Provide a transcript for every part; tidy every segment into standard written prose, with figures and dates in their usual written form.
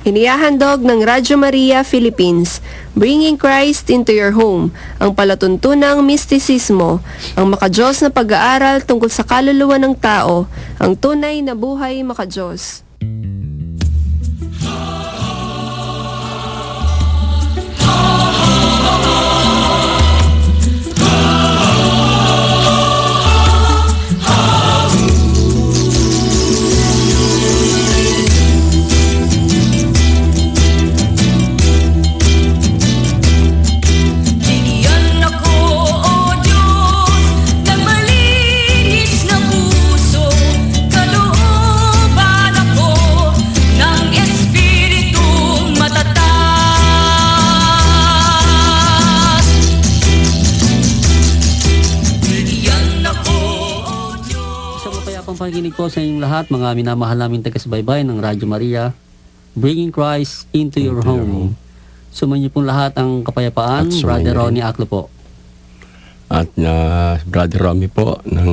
Inihahandog ng Radyo Maria Philippines, Bringing Christ into Your Home, ang palatuntunang mistisismo, ang makadiyos na pag-aaral tungkol sa kaluluwa ng tao, ang tunay na buhay makadiyos. Pakikinig po sa inyong lahat, mga minamahal naming taga-subaybay ng Radyo Maria, Bringing Christ into Your Home. Sumainyo pong lahat ang kapayapaan, Brother Ronnie Aclo po. At Brother Romy po ng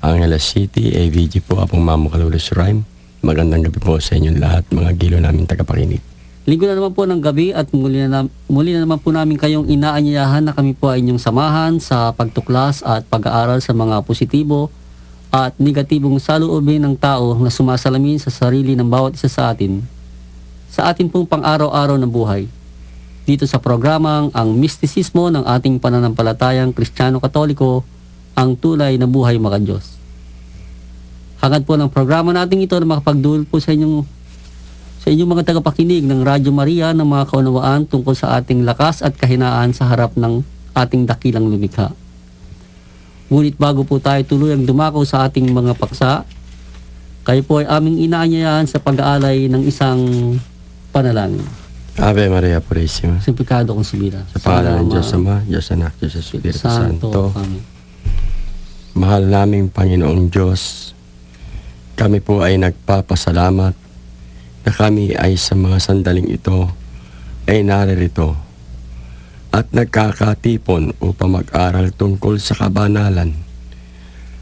Angeles City, AVG po, Apong Mamo Kalulus Rhyme. Magandang gabi po sa inyong lahat, mga gilo namin tagapakinig. Linggo na naman po ng gabi at muli na naman po namin kayong inaanyayahan na kami po ay inyong samahan sa pagtuklas at pag-aaral sa mga positibo at negatibong saloobin ng tao na sumasalamin sa sarili ng bawat isa sa atin pong pang-araw-araw na buhay. Dito sa programang ang mistisismo ng ating pananampalatayang Kristiyano-Katoliko, ang tunay na buhay makadiyos. Hangad po ng programa natin ito na makapagdulot po sa inyong mga tagapakinig ng Radyo Maria ng mga kaunawaan tungkol sa ating lakas at kahinaan sa harap ng ating dakilang lumikha. Ngunit bago po tayo tuluyang dumako sa ating mga paksa, kayo po ay aming inaanyayahan sa pag-aalay ng isang panalangin. Ave Maria Purissima. Simplificado kong sibila. Sa pangalan ng Diyos Ama, Diyos Anak, Diyos Espiritu Santo. Amen. Mahal naming Panginoong Diyos, kami po ay nagpapasalamat na kami ay sa mga sandaling ito ay naririto at nagkakatipon upang mag-aral tungkol sa kabanalan.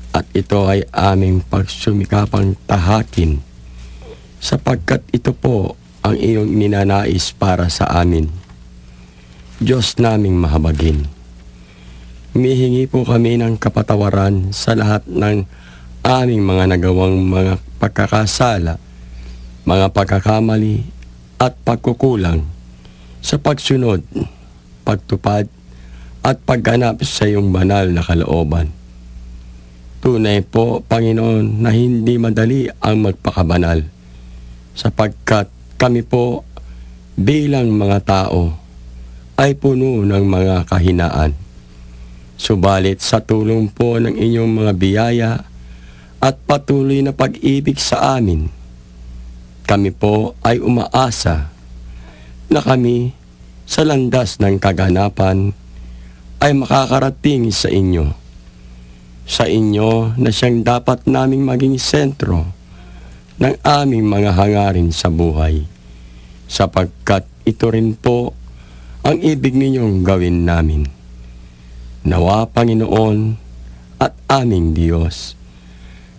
At ito ay aming pagsumikapang tahakin sapagkat ito po ang iyong ninanais para sa amin. Diyos naming mahabagin, humihingi po kami ng kapatawaran sa lahat ng aming mga nagawang mga pagkakasala, mga pagkakamali at pagkukulang sa pagsunod, pagtupad at pagganap sa iyong banal na kalooban. Tunay po, Panginoon, na hindi madali ang magpakabanal sapagkat kami po bilang mga tao ay puno ng mga kahinaan. Subalit sa tulong po ng inyong mga biyaya at patuloy na pag-ibig sa amin, kami po ay umaasa na kami sa landas ng kaganapan ay makakarating sa inyo. Sa inyo na siyang dapat naming maging sentro ng aming mga hangarin sa buhay, sapagkat ito rin po ang ibig ninyong gawin namin. Nawa, Panginoon at aming Diyos,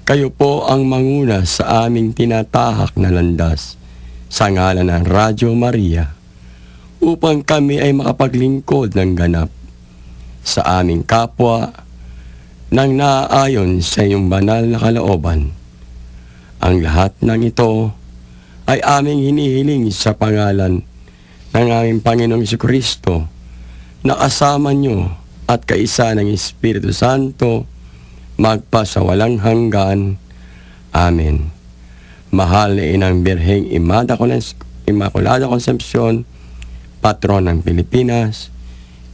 kayo po ang manguna sa aming tinatahak na landas sa ngalan ng Radyo Maria, upang kami ay makapaglingkod ng ganap sa aming kapwa nang naaayon sa iyong banal na kalooban. Ang lahat ng ito ay aming hinihiling sa pangalan ng aming Panginoong Jesucristo, na kasama niyo at kaisa ng Espiritu Santo, magpa sa walang hanggan. Amen. Mahal na Inang Birheng Immaculada Concepcion, Patron ng Pilipinas,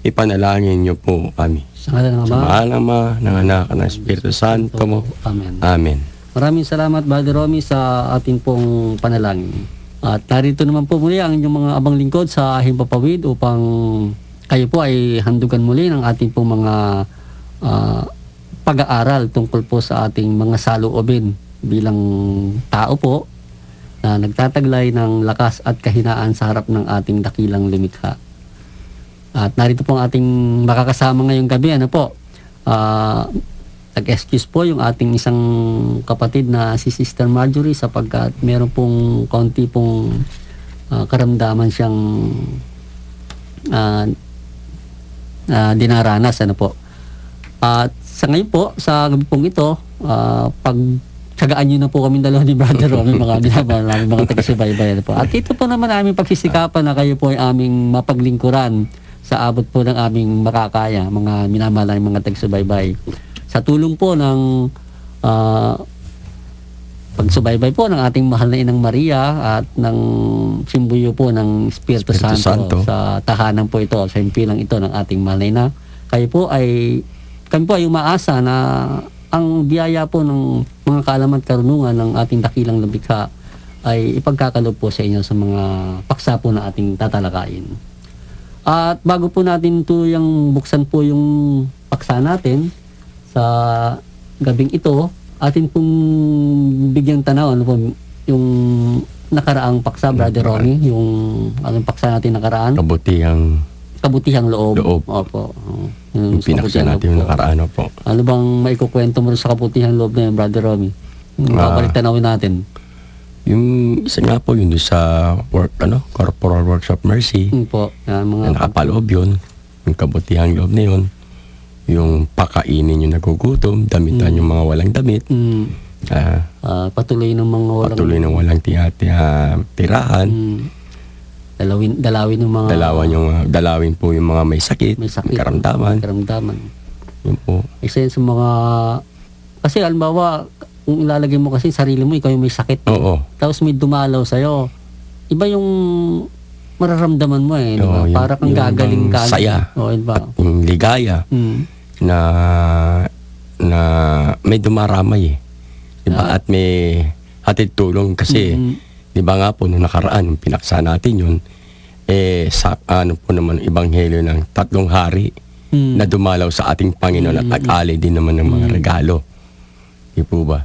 ipanalangin niyo po kami. Sa ngalan ng Ama, Sa mahal ng Ama, ng Anak, ng Espiritu Santo mo. Amen. Amen. Maraming salamat, Brother Romy, sa ating pong panalangin. At narito naman po muli ang inyong mga abang lingkod sa Himpapawid upang kayo po ay handugan muli ng ating pong mga pag-aaral tungkol po sa ating mga saloobin bilang tao po na nagtataglay ng lakas at kahinaan sa harap ng ating dakilang lumikha. At narito po ang ating makakasama ngayong gabi. nag-excuse po yung ating isang kapatid na si Sister Marjorie sapagkat meron pong konti pong karamdaman siyang dinaranas. Ano po. At sa ngayon po, sa gabi pong ito, pagtsagaan nyo na po kami dalawa ni Brother Romy, mga minamahal namin, mga taga-subaybay. Ano po. At ito po naman aming pagsisikapan na kayo po ay aming mapaglingkuran sa abot po ng aming makakaya, mga minamahal namin, mga taga-subaybay. Sa tulong po ng pagsubaybay po ng ating mahal na Inang Maria at ng simbuyo po ng Espiritu Espiritu Santo, Santo sa tahanan po ito, sa impilang ito ng ating mahal na Ina, kami po ay umaasa na ang biyaya po ng mga kaalaman at karunungan ng ating dakilang lumikha ay ipagkakalob po sa inyo sa mga paksa po na ating tatalakayin. At bago po natin yung buksan po yung paksa natin sa gabing ito, atin pong bigyang tanaw ano po yung nakaraang paksa, Brother Ronnie, yung anong paksa natin nakaraan? Kabutihang loob. Opo. Yung pinaksa natin yung nakaraan po. Ano bang maikukwento mo sa kabutihang loob na yun, Brother Ronnie? Yung babalik tanawin natin. Yung isa nga po, yun sa Corporal Works of Mercy. Po. Na nakapaloob yun. Yung kabutihang loob na yun. Yung pakainin yung nagugutom, damitan yung mga walang damit. Patuloy ng mga walang... Patuloy ng walang tirahan. Dalawin ng mga... Dalawin po yung mga may sakit. Karamdaman. Yun po. Isa yun sa mga... Kasi halimbawa, kung ilalagay mo kasi sarili mo, ikaw yung may sakit. Oo. Tapos may dumalaw sa'yo. Iba yung mararamdaman mo eh. Oo, diba? Para kang gagaling ka. Saya. Oo, diba? At yung ligaya. Na may dumaramay eh. Diba? At may hatid tulong kasi, diba nga po, nung nakaraan, nung pinaksa natin yun, sa ano po naman, ebanghelyo ng 3 hari na dumalaw sa ating Panginoon at nag-alay din naman ng mga regalo. Di po ba?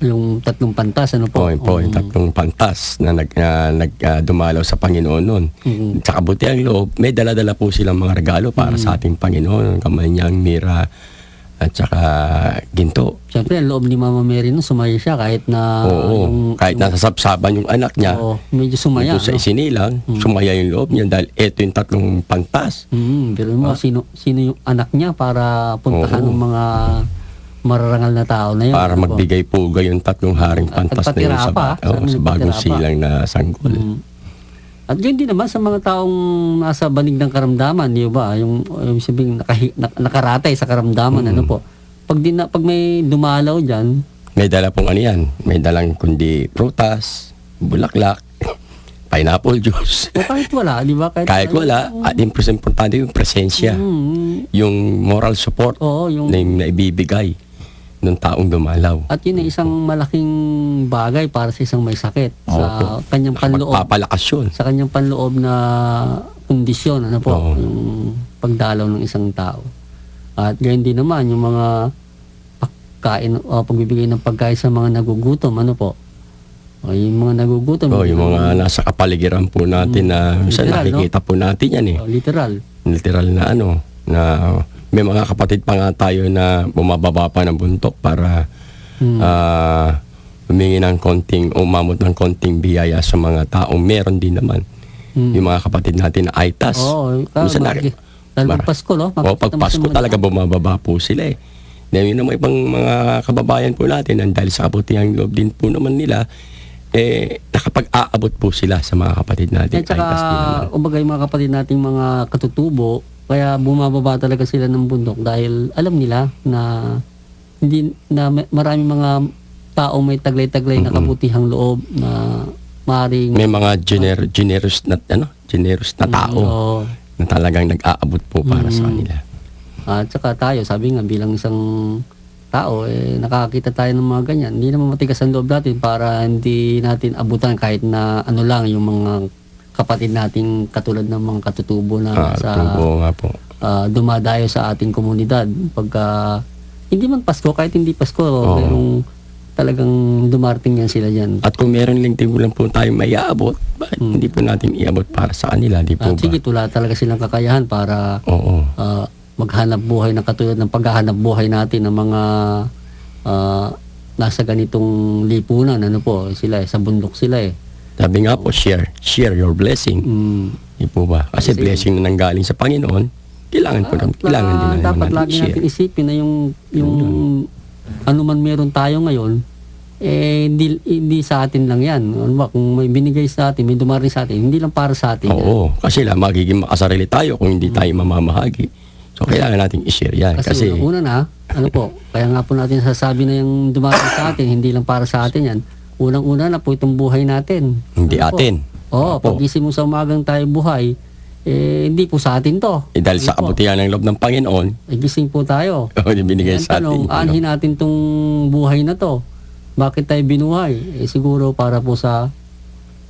Yung 3 pantas, ano po? Yung 3 pantas na dumalaw sa Panginoon noon. Sa kabutihang loob, may dala-dala po silang mga regalo para sa ating Panginoon. Kamanyang, mira, at saka ginto. Siyempre, ang loob ni Mama Mary nung sumaya siya kahit na... kahit nasasabsaban yung anak niya. Medyo sumaya. Dito sa isinilang, sumaya yung loob niya dahil ito yung 3 pantas. Pero mo, sino yung anak niya para puntahan ng mga mararangal na tao na yun. Para magbigay puga yung 3 haring pantas na yun sa bagong silang na sanggol. At yun din naman sa mga taong nasa banig ng karamdaman, di ba? Yung sabihin, nakaratay sa karamdaman, ano po. Pag may dumalaw dyan, may dala pong ano yan, may dalang kundi prutas, bulaklak, pineapple juice. O kahit wala, di ba? Kahit wala, at importante yung presensya, yung moral support na yung naibibigay ng taong dumalaw. At yun ay isang malaking bagay para sa isang may sakit. Sa kanyang panloob. Magpapalakas yun. Sa kanyang panloob na kondisyon, ano po, yung pagdalaw ng isang tao. At ganyan din naman, yung mga pagkain o pagbibigay ng pagkain sa mga nagugutom, ano po. O yung mga nagugutom. Yung mga nasa kapaligiran po natin na minsan nakikita po natin yan eh. Literal. Literal na ano, na may mga kapatid pa nga tayo na bumababa pa ng buntok para humingi ng umamot ng konting biyaya sa mga taong meron din naman. Yung mga kapatid natin na ITAS. Dahil pag Pasko, no? Pag Pasko talaga bumababa po sila eh. Dahil yun naman ibang mga kababayan po natin, dahil sa kabutihang loob din po naman nila, nakapag-aabot po sila sa mga kapatid natin. At saka, umbaga yung mga kapatid nating mga katutubo, kaya bumababa talaga sila ng bundok dahil alam nila na maraming mga taong may taglay-taglay na kabutihang loob na maring may mga generous na tao na talagang nag-aabot po para sa kanila. At saka tayo, sabi nga bilang isang tao, nakakita tayo ng mga ganyan. Hindi naman matigas ang loob natin para hindi natin abutan kahit na ano lang yung mga kapatid nating katulad ng mga katutubo na dumadayo sa ating komunidad. Pagka hindi man Pasko, kahit hindi Pasko, merong talagang dumarating yan sila dyan. At kung meron lang po tayo may iabot, hindi po natin iabot para sa kanila, di po ba? Sige, wala talaga silang kakayahan para maghanap buhay na katulad ng paghahanap buhay natin ng mga nasa ganitong lipunan. Ano po, sila sa bundok sila eh. Sabi nga po, share your blessing. Di po ba? Kasi blessing na nanggaling sa Panginoon, kailangan din natin dapat lagi i-share. natin isipin na yung ano man meron tayo ngayon, hindi sa atin lang yan. Ano ba, kung may binigay sa atin, may dumaring sa atin, hindi lang para sa atin yan. Oo, kasi magiging makasarili tayo kung hindi tayo mamamahagi. So, kailangan natin i-share yan. Kasi una na, ano po, kaya nga po natin sasabi na yung dumating sa atin, hindi lang para sa atin yan. Unang-una na po itong buhay natin. Hindi Ano po? atin. Oo, Opo. pag-isip mo sa umagang tayo buhay, hindi po sa atin to. Dahil sa Ano po? kabutihan ng loob ng Panginoon, Gising po tayo. binigay Ang sa tanong, atin. aanhin natin tong buhay na to. Bakit tayo binuhay? Siguro para po sa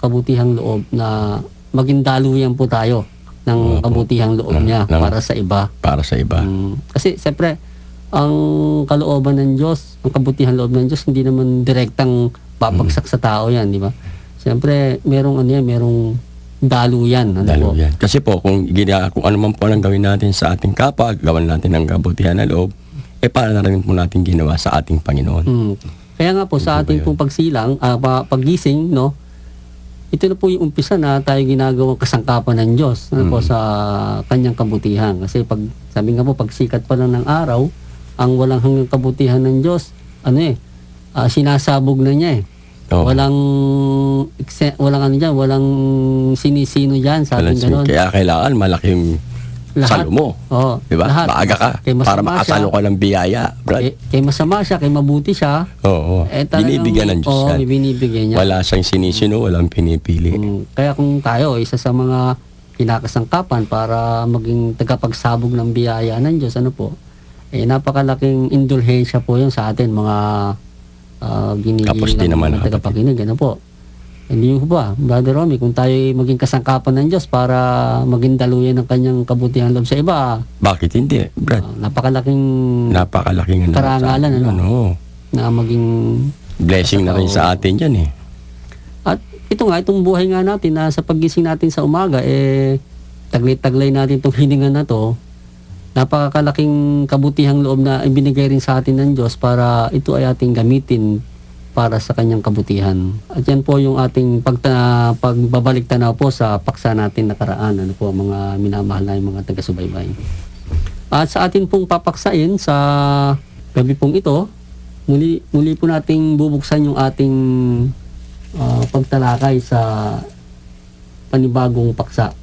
kabutihang loob na maging daluyan po tayo ng kabutihang loob niya para sa iba. Para sa iba. Kasi siyempre, ang kalooban ng Diyos, ang kabutihang loob ng Diyos, hindi naman direktang babagsak sa tao yan, di ba? Siyempre, merong daluyan. Ano po? Daluyan. Kasi po, kung ano man po ang gawin natin sa ating kapwa, gawan natin ng kabutihan na loob, para na rin po natin ginawa sa ating Panginoon. Kaya nga po sa ating pong pagsilang, paggising, no, ito na po yung umpisa na tayo ginagawang kasangkapan ng Diyos po sa kanyang kabutihan. Kasi sabi nga po, pagsikat pa lang ng araw, ang walang hanggang kabutihan ng Diyos, sinasabog na niya eh. Oo. Walang sinisino diyan, sabi gano'n. Kaya kailangan malaking salo mo. Oo. Diba? Lahat. Maaga ka Kay para masama makasalo siya, ka ng biyaya. Brad. kay masama siya, kay mabuti siya. Oo. Binibigyan ng Diyos yan. may binibigyan niya. Wala siyang sinisino, walang pinipili. Kaya kung tayo, isa sa mga kinakasangkapan para maging tagapagsabog ng biyaya ng Diyos, napakalaking indulhensya po yun sa atin, mga Tapos din naman mga tagapakinig. Ano po? Hindi po ba, Brother Romy, kung tayo maging kasangkapan ng Diyos para maging daluyan ng kanyang kabutihan loob sa iba, Bakit hindi, Brad? napakalaking karangalan, na maging blessing na rin sa atin yan eh. At itong buhay nga natin na sa paggising natin sa umaga, taglay-taglay natin itong hininga na to, napakalaking kabutihang loob na ibinigay rin sa atin ng Diyos para ito ay ating gamitin para sa kanyang kabutihan. At yan po yung ating pagbabalik tanaw po sa paksa natin nakaraan, mga minamahal na yung mga taga-subaybay. At sa atin pong papaksain sa gabi pong ito, muli po nating bubuksan yung ating pagtalakay sa panibagong paksa.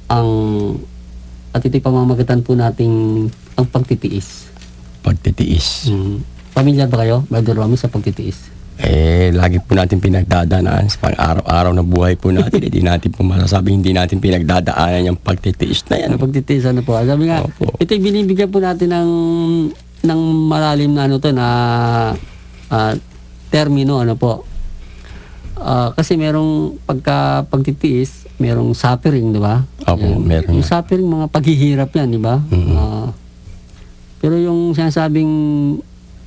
At ito'y pamamagatan po nating ang pagtitiis. Pagtitiis. Pamilyar ba kayo, Brother Romy, sa pagtitiis? Lagi po natin pinagdadaanan sa pang-araw-araw na buhay po natin. Hindi natin po masasabi, hindi natin pinagdadaanan yung pagtitiis na yan. Ang pagtitiis, po. Sabi nga, ito'y binibigyan po natin ng malalim na termino, po. Kasi merong pagtitiis, merong suffering, di ba? Opo, meron. Yung suffering, mga paghihirap yan, di ba? Pero yung sinasabing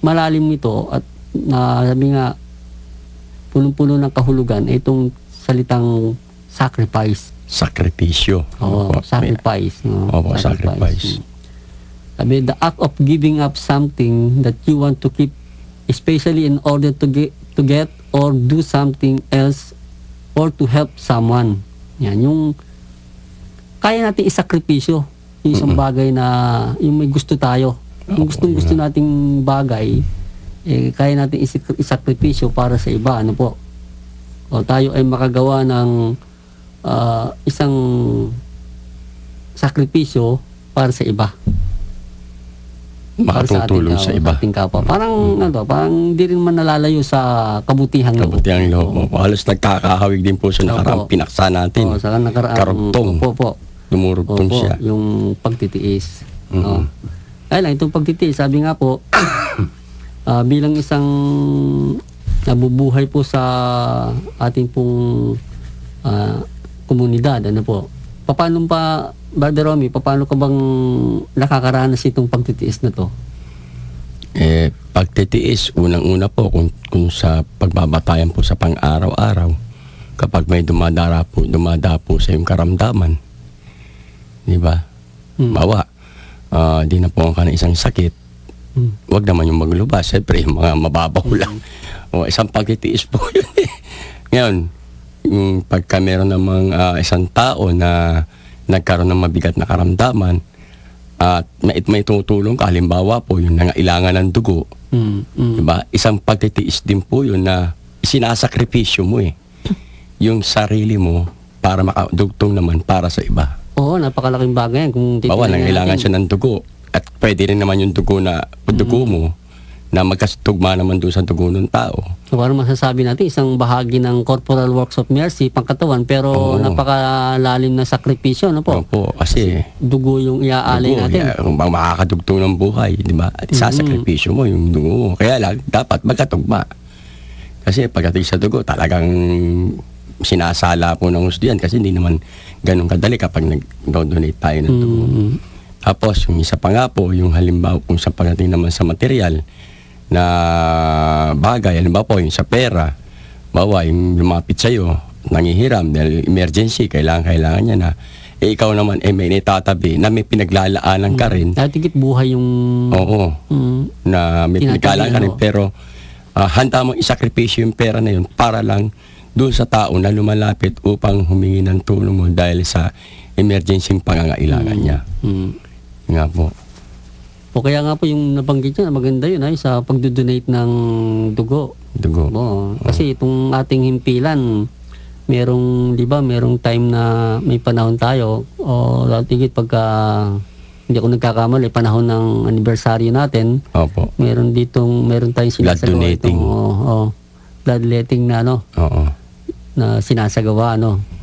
malalim nito at sabi nga, punong-puno ng kahulugan, itong salitang sacrifice. Sakripisyo. Oo, sacrifice. Opo, sacrifice. Sabi, the act of giving up something that you want to keep, especially in order to get or do something else or to help someone. Yan, yung kaya natin isakripisyo. Yung isang bagay na yung may gusto tayo. Yung gustong-gusto nating bagay, kaya natin isakripisyo para sa iba. O tayo ay makagawa ng isang sakripisyo para sa iba. Makatutulong sa iba. Ating kapwa. Parang di rin man nalalayo sa kabutihang loob. Kabutihang loob. Halos nagkakahawig din po sa nakaraang pinaksa natin. Sa nakaraang karugtong. Opo. Dumurugtong siya. Yung pagtitiis. Kaya lang, itong pagtitiis, sabi nga po, bilang isang nabubuhay po sa ating pong komunidad, paano pa, Brother Romy, paano ka bang nakakaranas itong pagtitiis na to? Pagtitiis, unang-una po, kung sa pagbabatayan po sa pang-araw-araw, kapag may dumadapo sa iyong karamdaman, di ba? Bawa, di na po ka ng isang sakit, wag naman yung maglubas. Siyempre, yung mga mababaw lang. O, isang pagtitiis po yun eh. Ngayon, yung pagka meron namang isang tao na nagkaroon ng mabigat na karamdaman at may tutulong ka, halimbawa po yung nangailangan ng dugo, diba? Isang pagtitiis din po yun na sinasakripisyo mo eh. Yung sarili mo para makadugtong naman para sa iba. Oo, napakalaking bagay yan. Kung Bawa, titingnan nangailangan natin. siya ng dugo. At pwede rin naman yung dugo mo na magkatugma naman doon sa dugo ng tao. So, parang masasabi natin, isang bahagi ng corporal works of mercy, pangkatawan, pero Oo. napakalalim na sakripisyo, ano po? Opo, kasi Dugo yung iaalay dugo, natin. kung makakadugtong ng buhay, di ba? At isasakripisyo mo yung dugo mo. Kaya lang, dapat magkatugma. Kasi pagdating sa dugo, talagang sinasala po ng gusto yan kasi hindi naman ganun kadali kapag nag-donate tayo ng dugo. Tapos, yung isa pa nga po, yung halimbawa kung sa pagdating naman sa material na bagay, halimbawa po yung sa pera, bawa yung lumapit sa'yo, nangihiram dahil emergency, kailangan niya na, ikaw naman, may itatabi na may pinaglalaanan ka rin. Dahil tigit buhay yung... Oo, na may Tinatabi, pinaglalaanan ka rin, ano? pero handa mong isakripisyo yung pera na yun para lang doon sa tao na lumalapit upang humingi ng tulong mo dahil sa emergency pangangailangan niya. Nga po. O kaya nga po yung nabanggit niya, maganda yun ay sa pagdodonate ng dugo. Dugo. Oo. Kasi itong ating himpilan, merong, di ba, merong time na may panahon tayo, o tigit pagka, hindi ako nagkakamali, panahon ng anibersaryo natin, Opo. meron tayong sinasagawa donating. Bloodletting na ano, Oo. na sinasagawa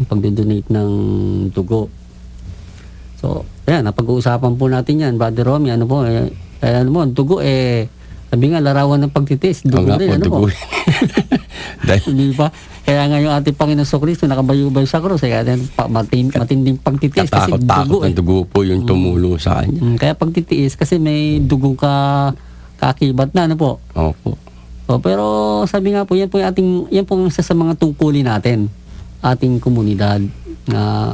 pagdodonate ng dugo. So, ayan, napag-uusapan po natin yan, Brother Romy, dugo sabi nga, larawan ng pagtitiis, dugo Oo nga rin, po, dugo. Dahil, Hindi ba? Kaya nga yung ating Panginoon Kristo nakabayubay sa krus, matinding pagtitiis kasi katakot-takot dugo ng dugo po yung tumulo sa kanya. Kaya pagtitiis kasi may dugo kakibat na, ano po? Opo. So, pero sabi nga po, yan po yung isa sa mga tungkulin natin, ating komunidad, na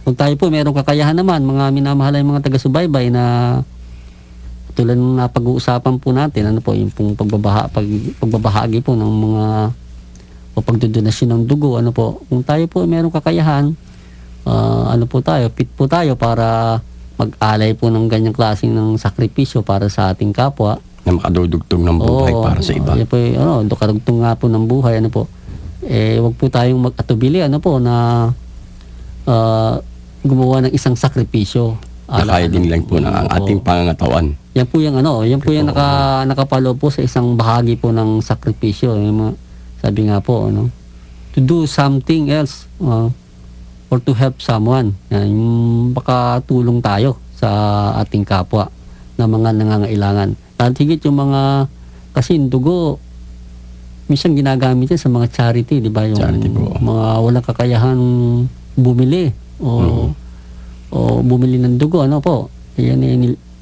kung tayo po mayroong kakayahan naman, mga minamahalay mga taga-subaybay na tulad ng napag-uusapan po natin, ano po, yung pong pagbabahagi po ng mga o pagdodonasyon ng dugo, ano po, kung tayo po mayroong kakayahan, fit po tayo para mag-alay po ng ganyang klaseng ng sakripisyo para sa ating kapwa. Na makadudugtong ng buhay para sa iba. Yan po, karugtong nga po ng buhay, ano po. Wag po tayong mag-atubili, ano po, na gumawa ng isang sakripisyo. Nakaya din lang po ng ang ating pangangatawan. Yan po yung nakapalo po sa isang bahagi po ng sakripisyo. Sabi nga po, to do something else or to help someone. Yan, yung makatulong tayo sa ating kapwa na mga nangangailangan. At higit yung mga, kasi yung dugo, minsan ginagamit yan sa mga charity, di ba? Yung Charity po. mga walang kakayahan bumili o bumili ng dugo, ano po. Yan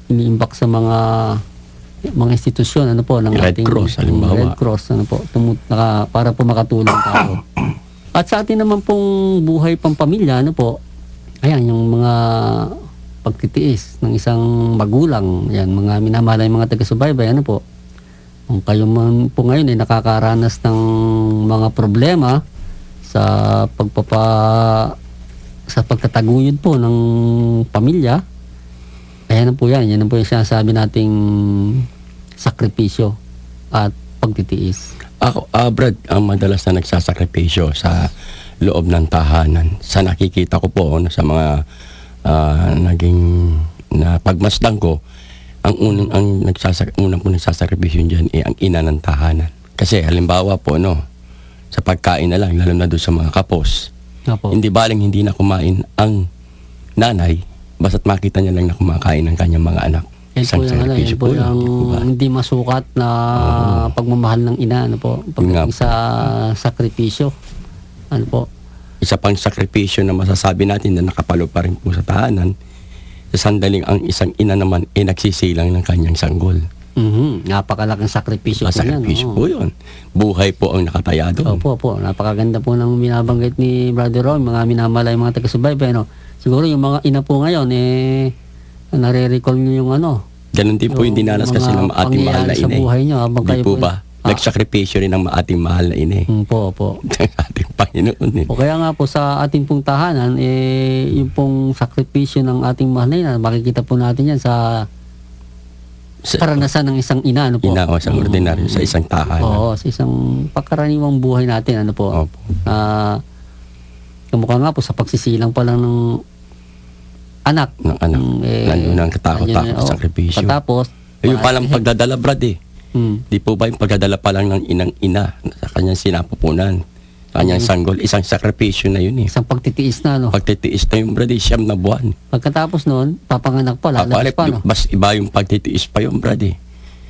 iniimbak sa mga institusyon, ano po, ng Red Cross, halimbawa. Red Cross, ano po, para po makatulong tayo. At sa atin naman pong buhay pampamilya, ano po, ayan, yung mga pagtitiis ng isang magulang, yan, mga minamahalay mga taga-subaybay, ano po, kung kayo man po ngayon ay nakakaranas ng mga problema sa pagtataguyod po ng pamilya, ayan po yan po yung sinasabi nating sakripisyo at pagtitiis. Ako, Brad, ang madalas na nagsasakripisyo sa loob ng tahanan. Sa nakikita ko po sa mga naging na pagmasdan ko, ang unang po nagsasakripisyo diyan ang ina ng tahanan. Kasi halimbawa po sa pagkain na lang, lalo na doon sa mga kapos. Opo. Hindi baling hindi na kumain ang nanay, basta't makita niya lang na kumakain ng kanyang mga anak. Yan po yung, sakripisyo yan po yun, yung di po ba? hindi masukat na pagmamahal ng ina, ano po, pagdating sa sakripisyo. Ano po? Isa pang sakripisyo na masasabi natin na nakapalo pa rin po sa tahanan, sa sandaling ang isang ina naman nagsisilang ng kanyang sanggol. Napakalaking sakripisyo po yan. Sakripisyo po yun. Buhay po ang nakataya doon. Opo. Napakaganda po ng binabanggit ni Brother Ron, mga minamalay, mga taga-subaybay. Siguro yung mga ina po ngayon, nare-recall nyo yung Ganun din po yung dinanas kasi ng ating mahal na pangyayari sa ina. buhay nyo habang Hindi kayo po po- ba? Nagsakripisyo rin ng ating mahal na ina. Po. Ng ating Panginoon. O kaya nga po sa ating pong tahanan, yung pong sakripisyo ng ating mahal na ina, makikita po natin yan sa karanasan ng isang ina, po. Ina o sa ordinaryo, sa isang tahanan. Oo, sa isang pagkaraniwang buhay natin, po. Opo. Kamukha nga po sa pagsisilang pa lang ng anak. Ng anak. Nandun ang katakot-takot, sakripisyo. Patapos, Yung palang pagdadala, Brad Di po ba yung pagdadala pa lang ng inang-ina sa kanyang sinapupunan, sa kanyang sanggol, isang sakripisyo na yun isang pagtitiis na, Pagtitiis na yung Brad, 9 na buwan. Pagkatapos noon, papanganak pa, lalaki pa, Mas iba yung pagtitiis pa yung Brad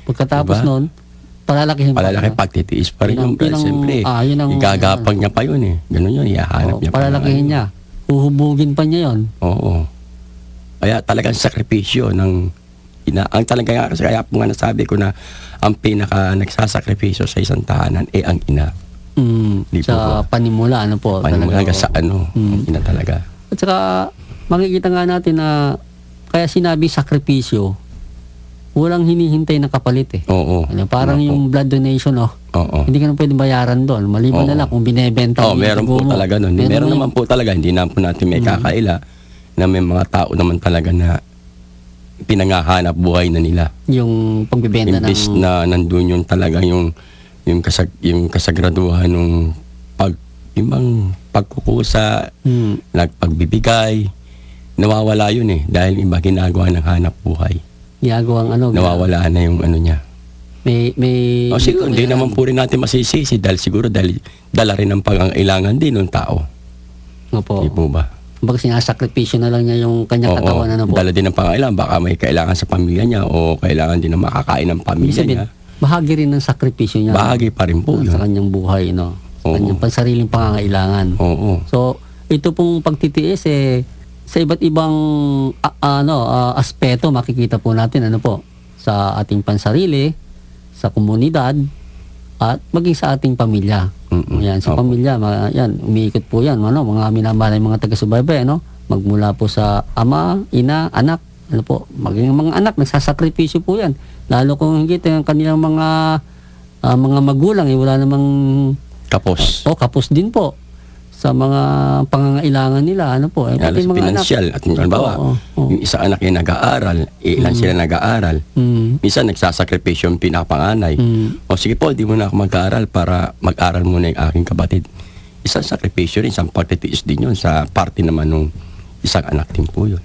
Pagkatapos Diba? noon, palalakihin pa. Palalaki pagtitiis pa rin Yun ang- yung Brad. yun ang- Siyempre, yun ang- igagapang niya pa yun Ganun yun, ihahanap niya pa. Palalakihin niya. Uhubugin pa niya yon. Oo. Kaya talagang sakripisyo ng ina. Ang talaga nga, kasi kaya po nga nasabi ko na ang pinaka nagsasakripisyo sa isang tahanan ang ina. Di po Sa ba? panimula, po. Panimula talaga, sa ang ina talaga. At saka, makikita nga natin na kaya sinabi sakripisyo, walang hinihintay na kapalit Oo. Parang Opo. yung blood donation, Oo. hindi ka na pwedeng bayaran doon. Maliban Oo. na lang kung binebenta yung Meron dugo po mo. talaga nun. Meron naman po talaga. Hindi naman po natin may kakaila na may mga tao naman talaga na pinangahanap buhay na nila. Yung pagbibenta Imbis ng... na nandun yung talaga yung kasagraduhan ng yung pagkukusa, nagpagbibigay, nawawala yun dahil iba ginagawa ng hanap buhay. ginagawang Nawawala na yung niya. may Siguro, hindi naman po rin natin masisisi dahil siguro dala rin ng pangangailangan din ng tao. Opo. Di po ba? Baga sinasakripisyo na lang niya yung kanyang katawan, po. Dala din ng pangangailangan. Baka may kailangan sa pamilya niya o kailangan din na makakain ng Ibig pamilya sabihin, niya. bahagi rin ng sakripisyo niya. Bahagi pa rin po yun. Sa kanyang buhay, Sa Oo. kanyang pansariling pangangailangan. Oo. So, ito pong pagtitiis, sa iba't ibang aspeto makikita po natin, po, sa ating pansarili, sa komunidad, at maging sa ating pamilya. Yan, sa Opo. pamilya, yan, umiikot po yan, mga minamahal ng mga taga-subaybay, magmula po sa ama, ina, anak, maging mga anak, nagsasakripisyo po yan. Lalo kung higit ang kanilang mga magulang, wala namang Kapos. kapos din po sa mga pangangailangan nila, po. Lalo Pati sa mga pinansyal. At halimbawa, Oo. yung isa anak ay nag-aaral, ilan sila nag-aaral. Minsan nagsasakripisyo yung pinapanganay. O sige po, di mo na ako mag-aaral para mag-aral muna yung aking kapatid. Isang sakripisyo rin, isang pagtitiis din yun sa parte naman ng isang anak din po yun.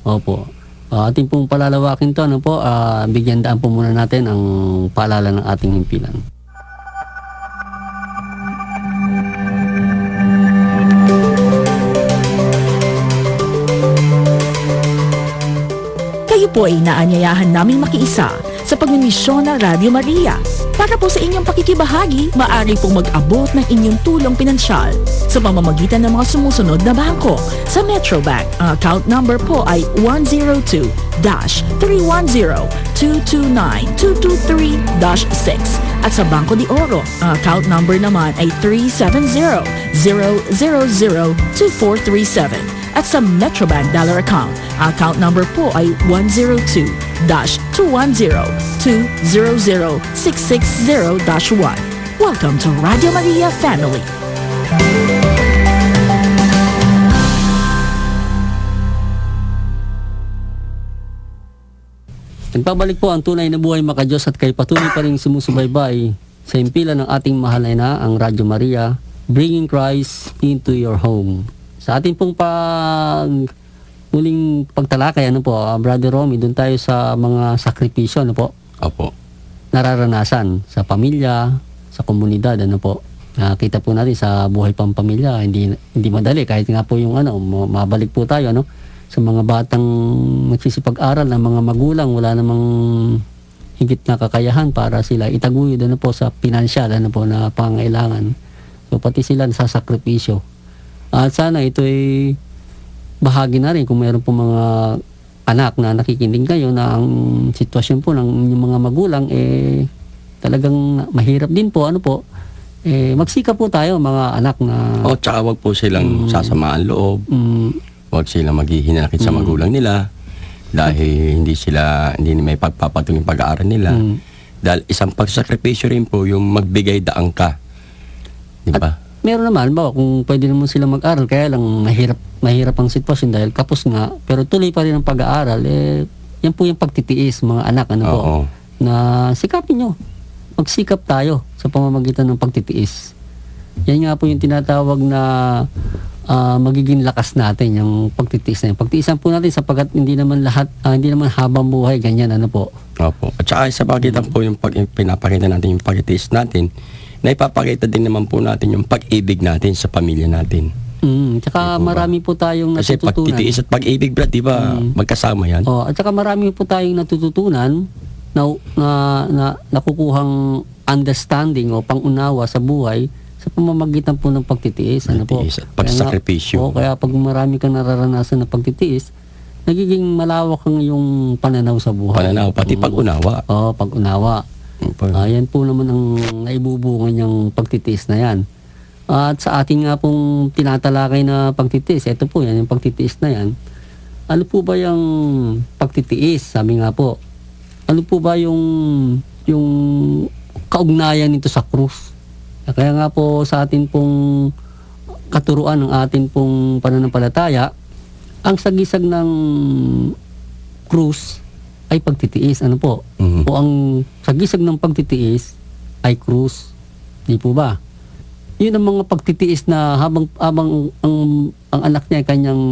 Opo. Ating pong palalawakin to, po, bigyan daan po muna natin ang paalala ng ating himpilan. Kayo po ay inaanyayahan naming makiisa sa pagmimisyon ng Radio Maria. Para po sa inyong pakikibahagi, maaari pong mag-abot ng inyong tulong pinansyal sa pamamagitan ng mga sumusunod na bangko. Sa Metrobank, ang account number po ay 102-310-229-223-6. At sa Bangko de Oro, ang account number naman ay 370-000-2437. At sa Metrobank Dollar Account, ang account number po ay 102-210-200-660-1. Welcome to Radio Maria Family. Nagpabalik po ang tunay na buhay makadiyos at kayo patuloy pa rin sumusubaybay sa himpilan ng ating mahal na ina, ang Radio Maria, bringing Christ into your home. Sa ating pong muling pagtalakay, Brother Romy, doon tayo sa mga sakripisyo, Opo. nararanasan sa pamilya, sa komunidad, Nakita po natin sa buhay pang pamilya, hindi madali, kahit nga po yung mabalik po tayo, sa mga batang nagsisipag-aral ng mga magulang, wala namang higit na kakayahan para sila itaguyod sa pinansyal na pangangailangan. So pati sila nasasakripisyo. At sana ito ay bahagi na rin kung mayroon po mga anak na nakikinig kayo na ang sitwasyon po ng inyong mga magulang talagang mahirap din po, magsikap po tayo mga anak na Tsaka wag po silang sasamaan loob. Wag silang maghihinakit sa magulang nila. dahil hindi may pagpapatuloy yung pag-aaral nila. Dahil isang pagsakripisyo rin po yung magbigay daang ka. Di ba? Meron naman ba kung pwede naman sila mag-aral, kaya lang mahirap ang sitwasyon dahil kapos nga, pero tuloy pa rin ang pag-aaral. Yan po yung pagtitiis, mga anak, Oo. na sikapin nyo. Magsikap tayo sa pamamagitan ng pagtitiis. Yan nga po yung tinatawag na magiging lakas natin, yung pagtitiis na yun. Pagtiisan po natin sapagkat hindi naman habang buhay ganyan, Opo. At saka sa pagitan po yung pinapakita natin yung pagtitiis natin, na ipapakita din naman po natin yung pag-ibig natin sa pamilya natin. Tsaka Di po ba? marami po tayong Kasi natututunan. pagtitiis at pag-ibig, Brad, di ba, magkasama yan? At saka marami po tayong natututunan na nakukuhang understanding o pangunawa sa buhay sa pamamagitan po ng pagtitiis. Pagtitiis at pagsakripisyo. Kaya pag marami kang nararanasan na pagtitiis, nagiging malawak ang iyong pananaw sa buhay. Pananaw, pati pag-unawa. Pag-unawa. Yan po naman ang naibubunga niyang pagtitiis na yan. At sa ating nga pong tinatalakay na pagtitiis, ito po yan, yung pagtitiis na yan. Ano po ba yung pagtitiis? Sabi nga po, ano po ba yung kaugnayan nito sa krus? Kaya nga po sa atin pong katuruan ng atin pong pananampalataya, ang sagisag ng krus ay pagtitiis. Ano po? O ang sagisag ng pagtitiis ay krus. Di po ba? Yun ang mga pagtitiis na habang ang anak niya ay kanyang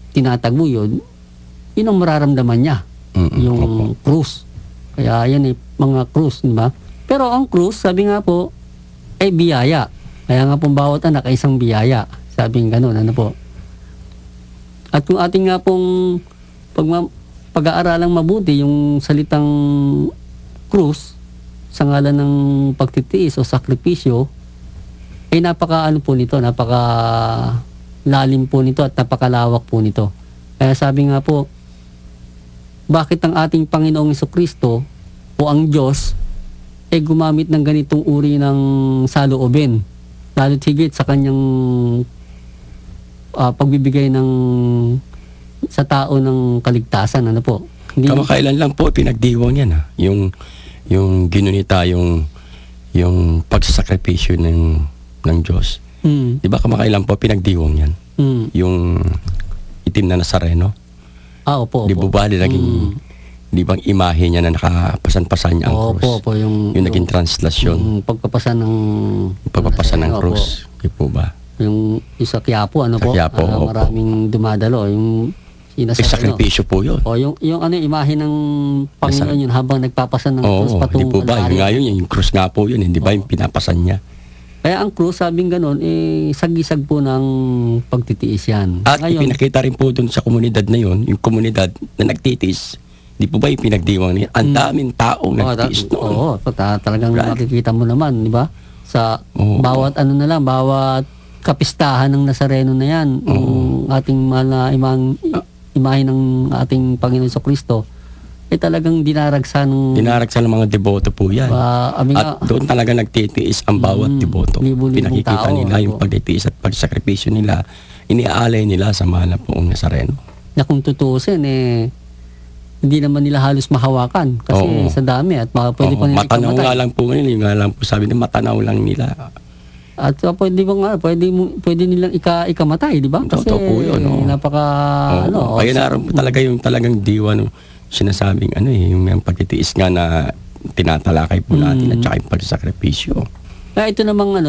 tinataguyod, yun ang mararamdaman niya. Yung krus. Kaya yan ay mga krus, di ba? Pero ang krus, sabi nga po, ay biyaya. Kaya nga pong bawat anak ay isang biyaya. Sabi nga ganun, At kung ating nga pong pag-aaralang mabuti yung salitang krus sa ngalan ng pagtitiis o sakripisyo, ay napaka lalim po nito at napakalawak po nito. Kaya sabi nga po, bakit ang ating Panginoong Jesucristo o ang Diyos ay gumamit ng ganitong uri ng saloobin, lalo't higit sa kanyang pagbibigay sa tao ng kaligtasan, Hindi, Kamakailan lang po, pinagdiwang yan, yung ginunita, yung pagsasakripisyo ng Diyos. Di ba kamakailan po, pinagdiwang yan? Yung itim na Nazareno. Opo. Di ba naging, di bang imahe niya na nakapasan-pasan niya ang krus? Opo, yung naging translasyon. pagpapasan ng krus. Di po ba? Yung sa Quiapo, Sa Quiapo, opo. maraming dumadalo. Yung Sakripisyo po yun. yung imahe ng Panginoon yun habang nagpapasan ng krus Oo, di patungong po ba? Yung nga yun, yung krus nga po yun, hindi ba yung pinapasan niya? Kaya ang krus, sabing ganon, sagisag po ng pagtitiis yan. At Ngayon, ipinakita rin po dun sa komunidad na yun, yung komunidad na nagtitis, di po ba yung pinagdiwang niya? Ang daming taong nagtiis noon. talagang Right. makikita mo naman, di ba? Sa Oo. bawat bawat kapistahan ng Nazareno na yan, yung ating mahal na imahe ng ating Panginoon Jesucristo, talagang dinaragsa ng Mga deboto po yan. At doon talaga nagtitiis ang bawat deboto. libo-libong Pinakikita tao, nila yung pagtitiis at pagsakripisyo nila. Iniaalay nila sa mahal na poong Nazareno. na kung tutuusin, hindi naman nila halos mahawakan kasi Oo. sa dami at pwede pa nila matanaw ikamatay. nga lang po nila. Yung nga lang po sabi nila, matanaw lang nila. At pwede nilang ikamatay, di ba? Kasi Totoo po yun, oo. Kaya naroon po talaga yung talagang diwa ng sinasabing yung pagtitiis nga na tinatalakay po natin at saka yung pagsakripisyo. Kaya ito namang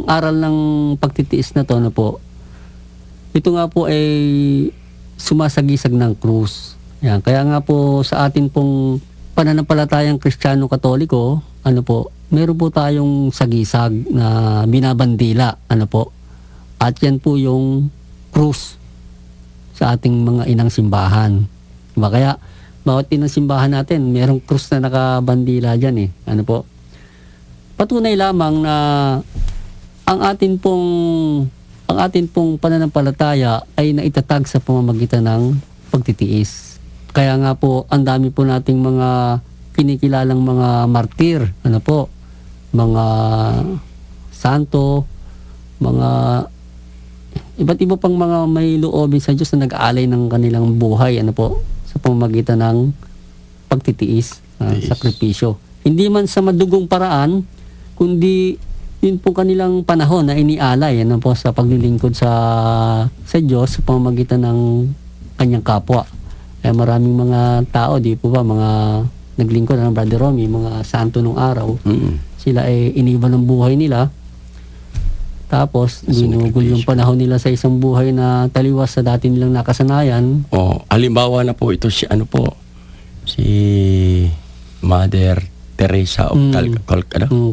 aral ng pagtitiis na to, po. Ito nga po ay sumasagisag ng krus. Yan. Kaya nga po sa atin pong pananampalatayang Kristiyano Katoliko, meron po tayong sagisag na binabandila, At yan po yung krus sa ating mga inang simbahan. Diba? Kaya bawat inang simbahan natin, merong krus na nakabandila dyan . Patunay lamang na ang atin pong pananampalataya ay naitatag sa pamamagitan ng pagtitiis. Kaya nga po, ang dami po nating mga kinikilalang mga martir, mga santo, mga iba't iba pang mga may loobin sa Diyos na nag-aalay ng kanilang buhay, sa pamamagitan ng pagtitiis, Tiis. sakripisyo. Hindi man sa madugong paraan, kundi yun po kanilang panahon na inialay po sa paglilingkod sa Diyos sa pamamagitan ng kanyang kapwa. Kaya maraming mga tao, di po ba, mga naglingkod ng Brother Romy, mga santo nung araw, sila ay iniwan ng buhay nila. Tapos, ginugol yung panahon nila sa isang buhay na taliwas sa dati nilang nakasanayan. Halimbawa na po ito si si Mother Teresa of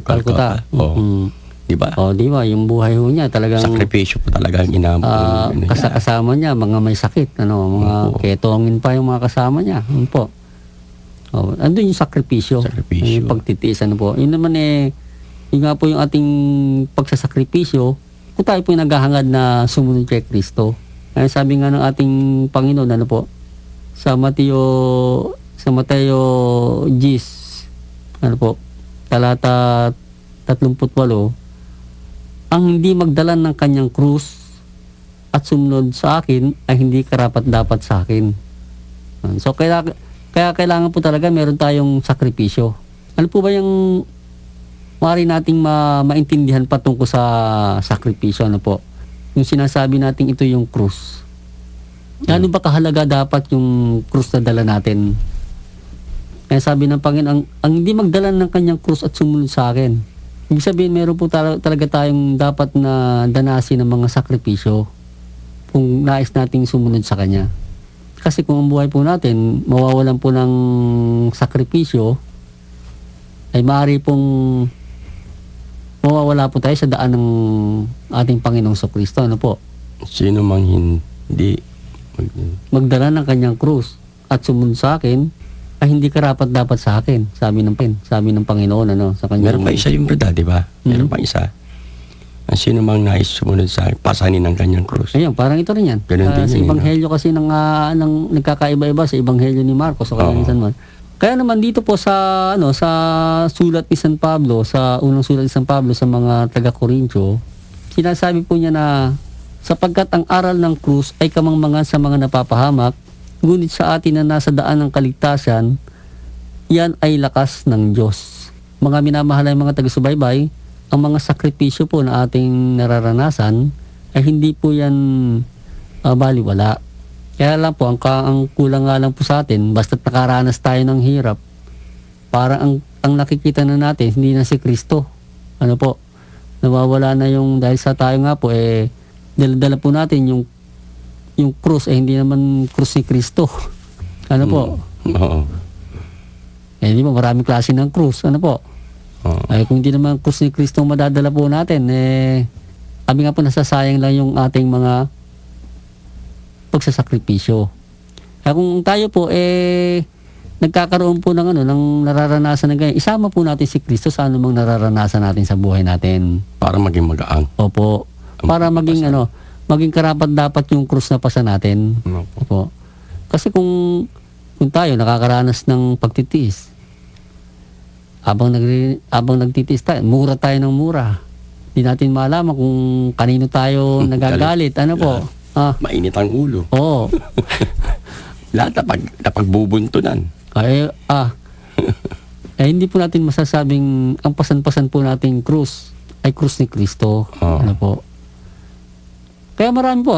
Calcutta. Di ba? Di ba? Yung buhay ho niya talagang Sakripisyo po talaga ang inamo. kasama niya, mga may sakit, mga ketongin pa yung mga kasama niya. Yun po. Andun yung sakripisyo. Yung pagtitiis, po. Yun naman yun nga po yung ating pagsasakripisyo, kung tayo po yung naghahangad na sumunod kay Kristo. Kaya sabi nga ng ating Panginoon, sa Mateo 10, talata 38, ang hindi magdala ng kanyang krus at sumunod sa akin ay hindi karapat-dapat sa akin. So kaya kailangan po talaga meron tayong sakripisyo. Ano po ba yung maaari nating maintindihan patungkol sa sakripisyo? Yung sinasabi natin ito yung krus. Ano ba kahalaga dapat yung krus na dala natin? Kaya sabi ng Panginoon, ang hindi magdala ng kanyang krus at sumunod sa akin. Ibig sabihin, meron po talaga tayong dapat na danasin ng mga sakripisyo kung nais nating sumunod sa kanya. Kasi kung ang buhay po natin, mawawalan po ng sakripisyo, ay maaari pong mawawala po tayo sa daan ng ating Panginoong Kristo. Sino mang hindi magdala ng kanyang krus at sumunod sa akin, ay hindi karapat-dapat sa akin, sabi ng Panginoon sa kanyang. Meron pa isa yung brada, di ba? Meron pa isa. Ang sino mang nais sumunod sa akin, pasanin ng kanyang krus. Ayun, parang ito rin yan. Ganun din sa yun, Ebanghelyo kasi ng nagkakaiba-iba sa Ebanghelyo ni Marcos o kaya ni San Juan. Kaya naman dito po sa sulat ni San Pablo, sa unang sulat ni San Pablo sa mga taga-Korintyo, sinasabi po niya na sapagkat ang aral ng krus ay kamangmangan sa mga napapahamak, ngunit sa atin na nasa daan ng kaligtasan, yan ay lakas ng Diyos. Mga minamahal ng mga taga-subaybay, ang mga sakripisyo po na ating nararanasan ay hindi po yan baliwala. Kaya lang po, ang kulang nga lang po sa atin, basta't nakaranas tayo ng hirap, parang ang nakikita na natin, hindi na si Kristo. Nawawala na yung, dahil sa tayo nga po, dala po natin yung krus, hindi naman krus ni Kristo. Po? Oo. Di ba, maraming klase ng krus. Kung hindi naman krus ni Kristo madadala po natin, kami nga po nasasayang lang yung ating mga pagsasakripisyo. Kaya kung tayo po nagkakaroon po ng nararanasan ng ganyan, isama po natin si Kristo sa anumang nararanasan natin sa buhay natin. Para maging magaang. Opo. Para maging maging karapat-dapat yung krus na pasa natin. Opo. Kasi kung tayo nakakaranas ng pagtitiis, habang nagtitiis tayo, mura tayo ng mura. Hindi natin malaman kung kanino tayo nagagalit. Mainit ang ulo. Oo. Lahat napagbubuntunan. Hindi po natin masasabing ang pasan-pasan po nating krus ay krus ni Kristo. Po. Kaya marami po,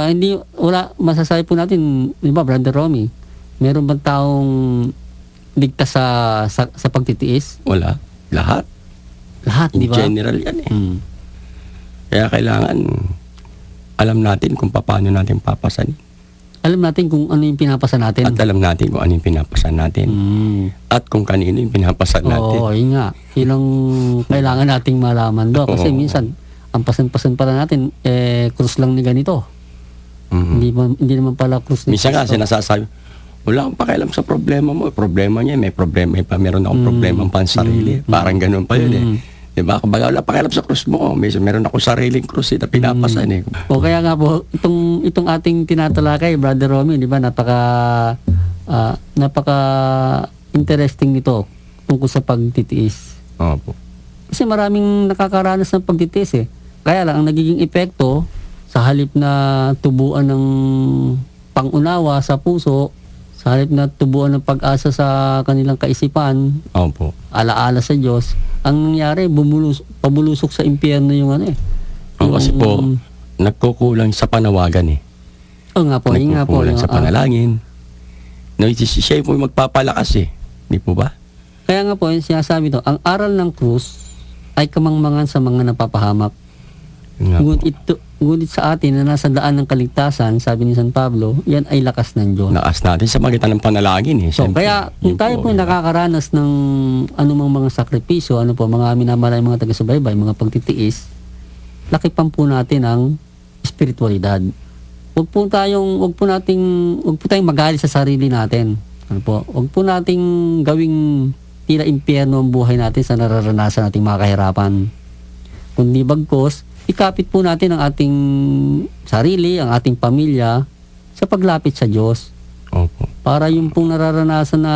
wala masasabi po natin, di ba, Brother Romy, meron bang taong ligtas sa pagtitiis? Wala. Lahat. Lahat, di ba? In general yan Kaya kailangan alam natin kung paano natin papasanin. Alam natin kung ano yung pinapasa natin. At alam natin kung ano yung pinapasan natin. At kung kanino yung pinapasan natin. Oo, yun nga. Yun ang kailangan nating malaman do. Kasi minsan, ang pasan-pasan pala natin, krus lang ni ganito. Hindi naman pala krus ni minsan nga, Kristo. sinasasabi, wala akong pakialam sa problema mo. Problema niya, may problema. Meron akong problema pang sarili. Parang ganun pa yun Diba? Kumbaga, wala pakialam sa krus mo. Meron ako sariling krus na pinapasan O kaya nga po, itong ating tinatalakay, Brother Romy, di ba, napaka interesting nito tungkol sa pagtitiis. Opo. Kasi maraming nakakaranas ng pagtitiis Kaya lang, ang nagiging epekto, sa halip na tubuan ng pangunawa sa puso, Sa halip na tubuan ng pag-asa sa kanilang kaisipan, Opo. alaala sa Diyos, ang nangyari, pabulusok sa impyerno yung ano eh. Kasi po, nagkukulang sa panawagan eh. Oo nga po, yun nga po. Nagkukulang sa yung, panalangin. No, siya po yung magpapalakas eh. Di po ba? kaya nga po, yung sinasabi to, ang aral ng krus ay kamangmangan sa mga napapahamak. Yun nga po. Ngunit sa atin na nasa daan ng kaligtasan, sabi ni San Pablo, yan ay lakas ng Diyos. Naas natin sa magitan ng panalangin eh. So, Siyempre, kaya kung yun tayo po yun. nakakaranas ng anumang mga sakripisyo, ano po, mga minamalay, mga taga-subaybay, mga pagtitiis, lakipan po natin ang espiritualidad. Huwag po tayong magalit sa sarili natin. Ano po? Huwag po nating gawing tila impyerno ang buhay natin sa nararanasan nating mga kahirapan. Kundi bagkos, ikapit po natin ang ating sarili, ang ating pamilya sa paglapit sa Diyos. Opo. Para yung pong nararanasan na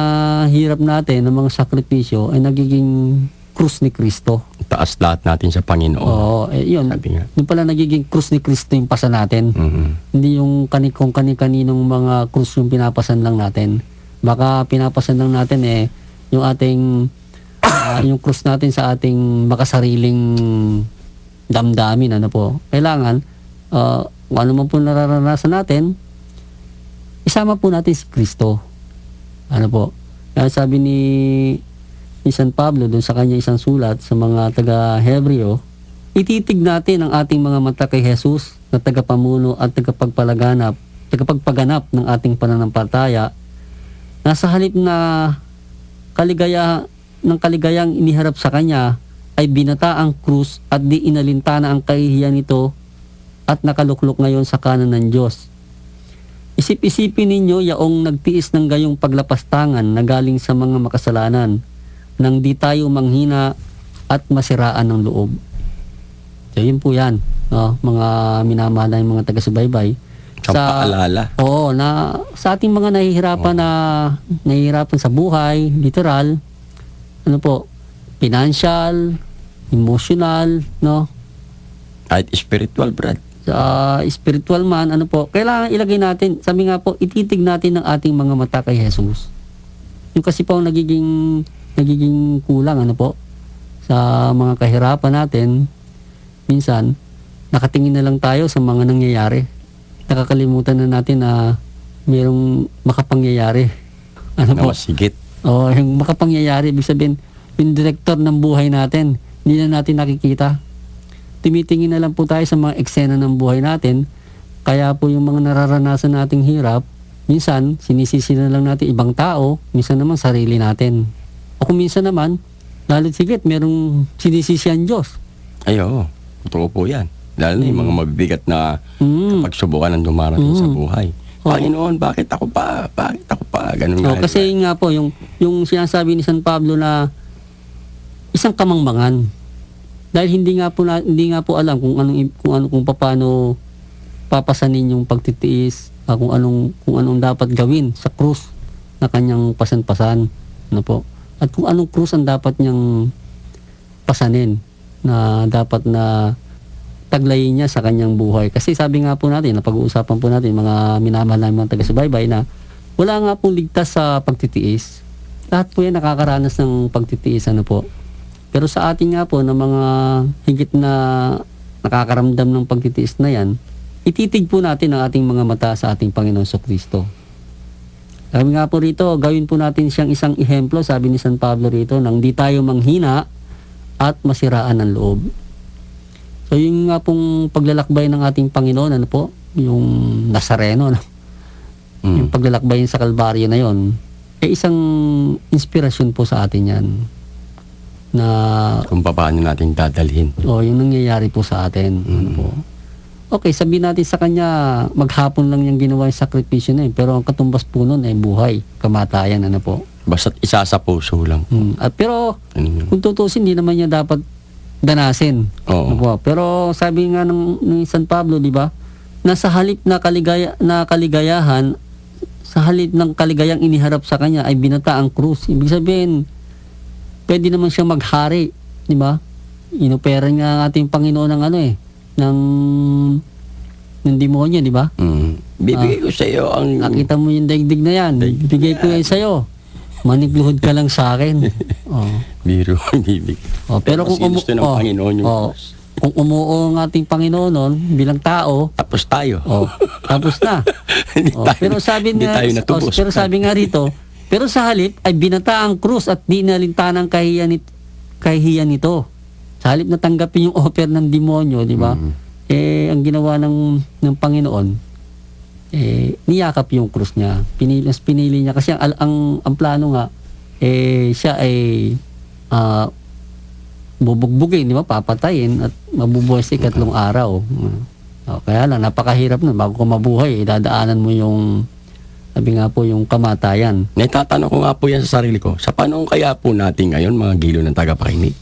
hirap natin ng mga sakripisyo ay nagiging krus ni Kristo. Taas lahat natin sa Panginoon. Oo, yun. Sabi nga. Yung pala nagiging krus ni Kristo yung pasa natin. Mhm. Hindi yung kani-kaninong mga krus yung pinapasan lang natin. Baka pinapasan lang natin yung ating yung krus natin sa ating makasariling damdamin, ano po. Kailangan kung ano man po nararanasan natin, isama po natin si Kristo. Ano po. Kaya sabi ni San Pablo doon sa kanya isang sulat sa mga taga-Hebreo, ititig natin ang ating mga mata kay Jesus na tagapamuno at tagapagpaganap ng ating pananampalataya. Nasa halip na kaligayang iniharap sa kanya ay binata ang krus at di inalintana ang kahihiyan nito at nakaluklok ngayon sa kanan ng Diyos. Isip-isipin ninyo yaong nagtiis ng gayong paglapastangan na galing sa mga makasalanan nang di tayo manghina at masiraan ng loob. So yun po yan, no? Mga minamahal yung mga taga-subaybay. Sa paalala. Oo, na sa ating mga nahihirapan sa buhay, literal, ano po, financial, emotional, no? Kahit spiritual, Brad. Sa spiritual man, ano po, kailangan ilagay natin, sabi nga po, ititig natin ang ating mga mata kay Jesus. Yung kasi po ang nagiging kulang, ano po, sa mga kahirapan natin, minsan, nakatingin na lang tayo sa mga nangyayari. Nakakalimutan na natin na mayroong makapangyayari. Ano Na po? masigit. O, yung makapangyayari, ibig sabihin, yung director ng buhay natin, hindi na natin nakikita. Tumitingin na lang po tayo sa mga eksena ng buhay natin, kaya po yung mga nararanasan nating hirap, minsan, sinisisi na lang natin ibang tao, minsan naman sarili natin. O kung minsan naman, lalo't higit, merong sinisisi ang Diyos. Ay, oo. Totoo po yan. Lalo na yung mga mabibigat na pagsubukan ng dumarating sa buhay. Oo. Panginoon, bakit ako pa? Bakit ako pa? Ganun So, nga. kasi yun nga po, yung sinasabi ni San Pablo na isang kamangmangan. Dahil hindi nga po alam kung paano papasanin yung pagtitiis, kung anong dapat gawin sa krus na kanyang pasan-pasan, ano po. At kung anong krus ang dapat niyang pasanin na dapat na taglayin niya sa kanyang buhay. Kasi sabi nga po natin, napag-uusapan po natin, mga minamahal na mga taga-subaybay, na wala nga pong ligtas sa pagtitiis. Lahat po yan nakakaranas ng pagtitiis, ano po. Pero sa atin nga po, na mga higit na nakakaramdam ng pagtitiis na yan, ititig po natin ang ating mga mata sa ating Panginoon Kristo. Sabi nga po rito, gawin po natin siyang isang ehemplo, sabi ni San Pablo rito, nang di tayo manghina at masiraan ng loob. So yung nga pong paglalakbay ng ating Panginoon, ano po, yung Nazareno, no? Yung paglalakbay sa Kalbaryo na yon, isang inspirasyon po sa atin yan. Na, Kung paano natin dadalhin. yung nangyayari po sa atin. Ano po. Okay, sabihin natin sa kanya, maghapon lang niyang ginawa yung sakripisyo na pero ang katumbas po nun ay buhay, kamatayan, ano po. Basta't isa sa puso lang. Pero, Ano yun? kung tutusin, hindi naman niya dapat danasin. Oo. Ano po. Pero sabi nga ng San Pablo, di ba, na sa halip na kaligayahan, sa halip ng kaligayang iniharap sa kanya ay binata ang krus. Ibig sabihin, pwede naman siyang maghari, di ba? Inoperan nga ang ating Panginoon ng ng demonyo, di ba? Bibigay ko sa iyo ang... Nakita mo yung daigdig na yan. Bibigay ko yan sa'yo. Manigluhod ka lang sa akin. Oh. Biro, bibig. Oh, pero kung Kasi gusto ng Panginoon yung cross. kung umuo ang ating Panginoon noon, bilang tao, Tapos tayo. tapos na. Hindi tayo- pero sabi hindi nga, tayo natubos. pero sabi nga rito, pero sa halip ay binata ang krus at di nalintanang kahihiyan nito. Sa halip na tanggapin yung offer ng demonyo, di ba? Ang ginawa ng Panginoon, niyakap yung krus niya. Pinili niya kasi ang plano nga siya ay bubugbugin, di ba? Papatayin at mabubuhay sa ikatlong araw. Kaya lang, napakahirap nun. Bago ka mabuhay, dadaanan mo yung, sabi nga po, yung kamatayan. Naitatanong ko nga po yan sa sarili ko. Sa panahon kaya po natin ngayon, mga gilo ng tagapakinig,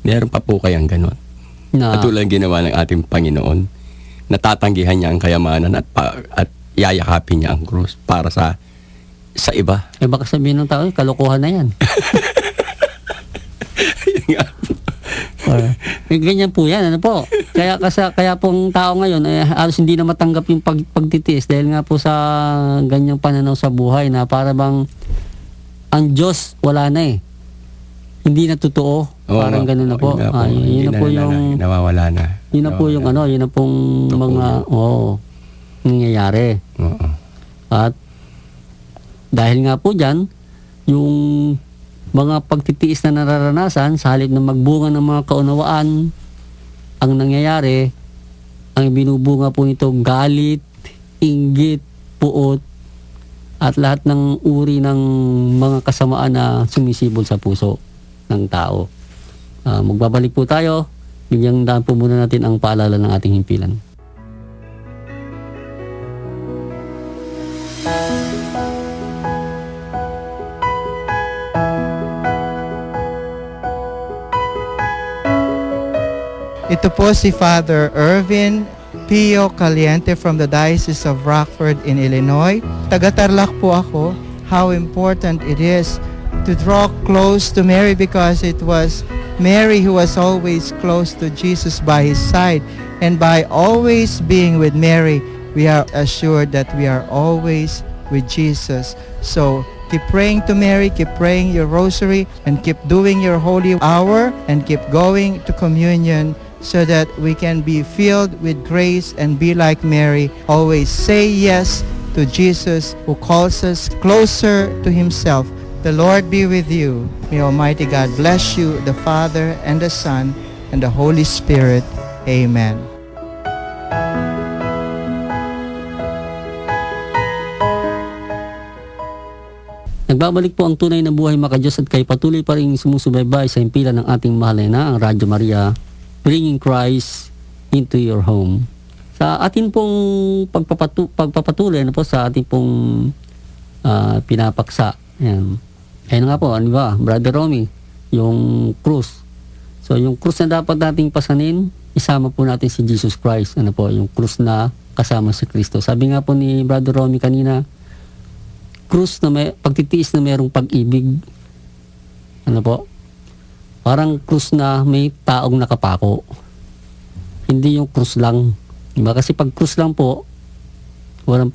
meron pa po kayang ganon. Katulad ng ginawa ng ating Panginoon, natatanggihan niya ang kayamanan at yayakapin niya ang krus para sa iba. Baka sabihin ng tao, kalokohan na yan. Ganyan po yan, ano po. Kaya pong tao ngayon, halos hindi na matanggap yung pagtitiis dahil nga po sa ganyang pananaw sa buhay na para bang ang Diyos wala na eh. Hindi na totoo. Parang gano'n na po. Yun na po yung nawawala na. Yun na po yung yun na pong mga nangyayari. At dahil nga po dyan, yung mga pagtitiis na nararanasan sa halip na magbunga ng mga kaunawaan, ang nangyayari, ang binubunga po nito galit, inggit, puot, at lahat ng uri ng mga kasamaan na sumisibol sa puso ng tao. Magbabalik po tayo, bigyang daan po muna natin ang paalala ng ating himpilan. Ito po si Father Irvin Pio Caliente from the Diocese of Rockford in Illinois. Taga-Tarlac po ako. How important it is to draw close to Mary because it was Mary who was always close to Jesus by his side. And by always being with Mary, we are assured that we are always with Jesus. So keep praying to Mary, keep praying your rosary, and keep doing your holy hour, and keep going to communion so that we can be filled with grace and be like Mary. Always say yes to Jesus who calls us closer to himself. The Lord be with you. May Almighty God bless you, the Father and the Son and the Holy Spirit. Amen. Nagbabalik po ang tunay na buhay makadiyos at kayo patuloy pa rin sumusubaybay sa himpilan ng ating mahal na ang Radyo Maria, bringing Christ into your home. Sa atin pong pagpapatuloy po sa ating pong pinapaksa. Ayun nga po, ano ba, Brother Romy, yung krus. So yung krus na dapat nating pasanin, isama po natin si Jesus Christ. Ano po, yung krus na kasama si Kristo. Sabi nga po ni Brother Romy kanina, krus na may pagtitiis na mayroong pag-ibig. Ano po? Parang krus na may taong nakapako. Hindi yung krus lang. Diba? Kasi pag krus lang po, wala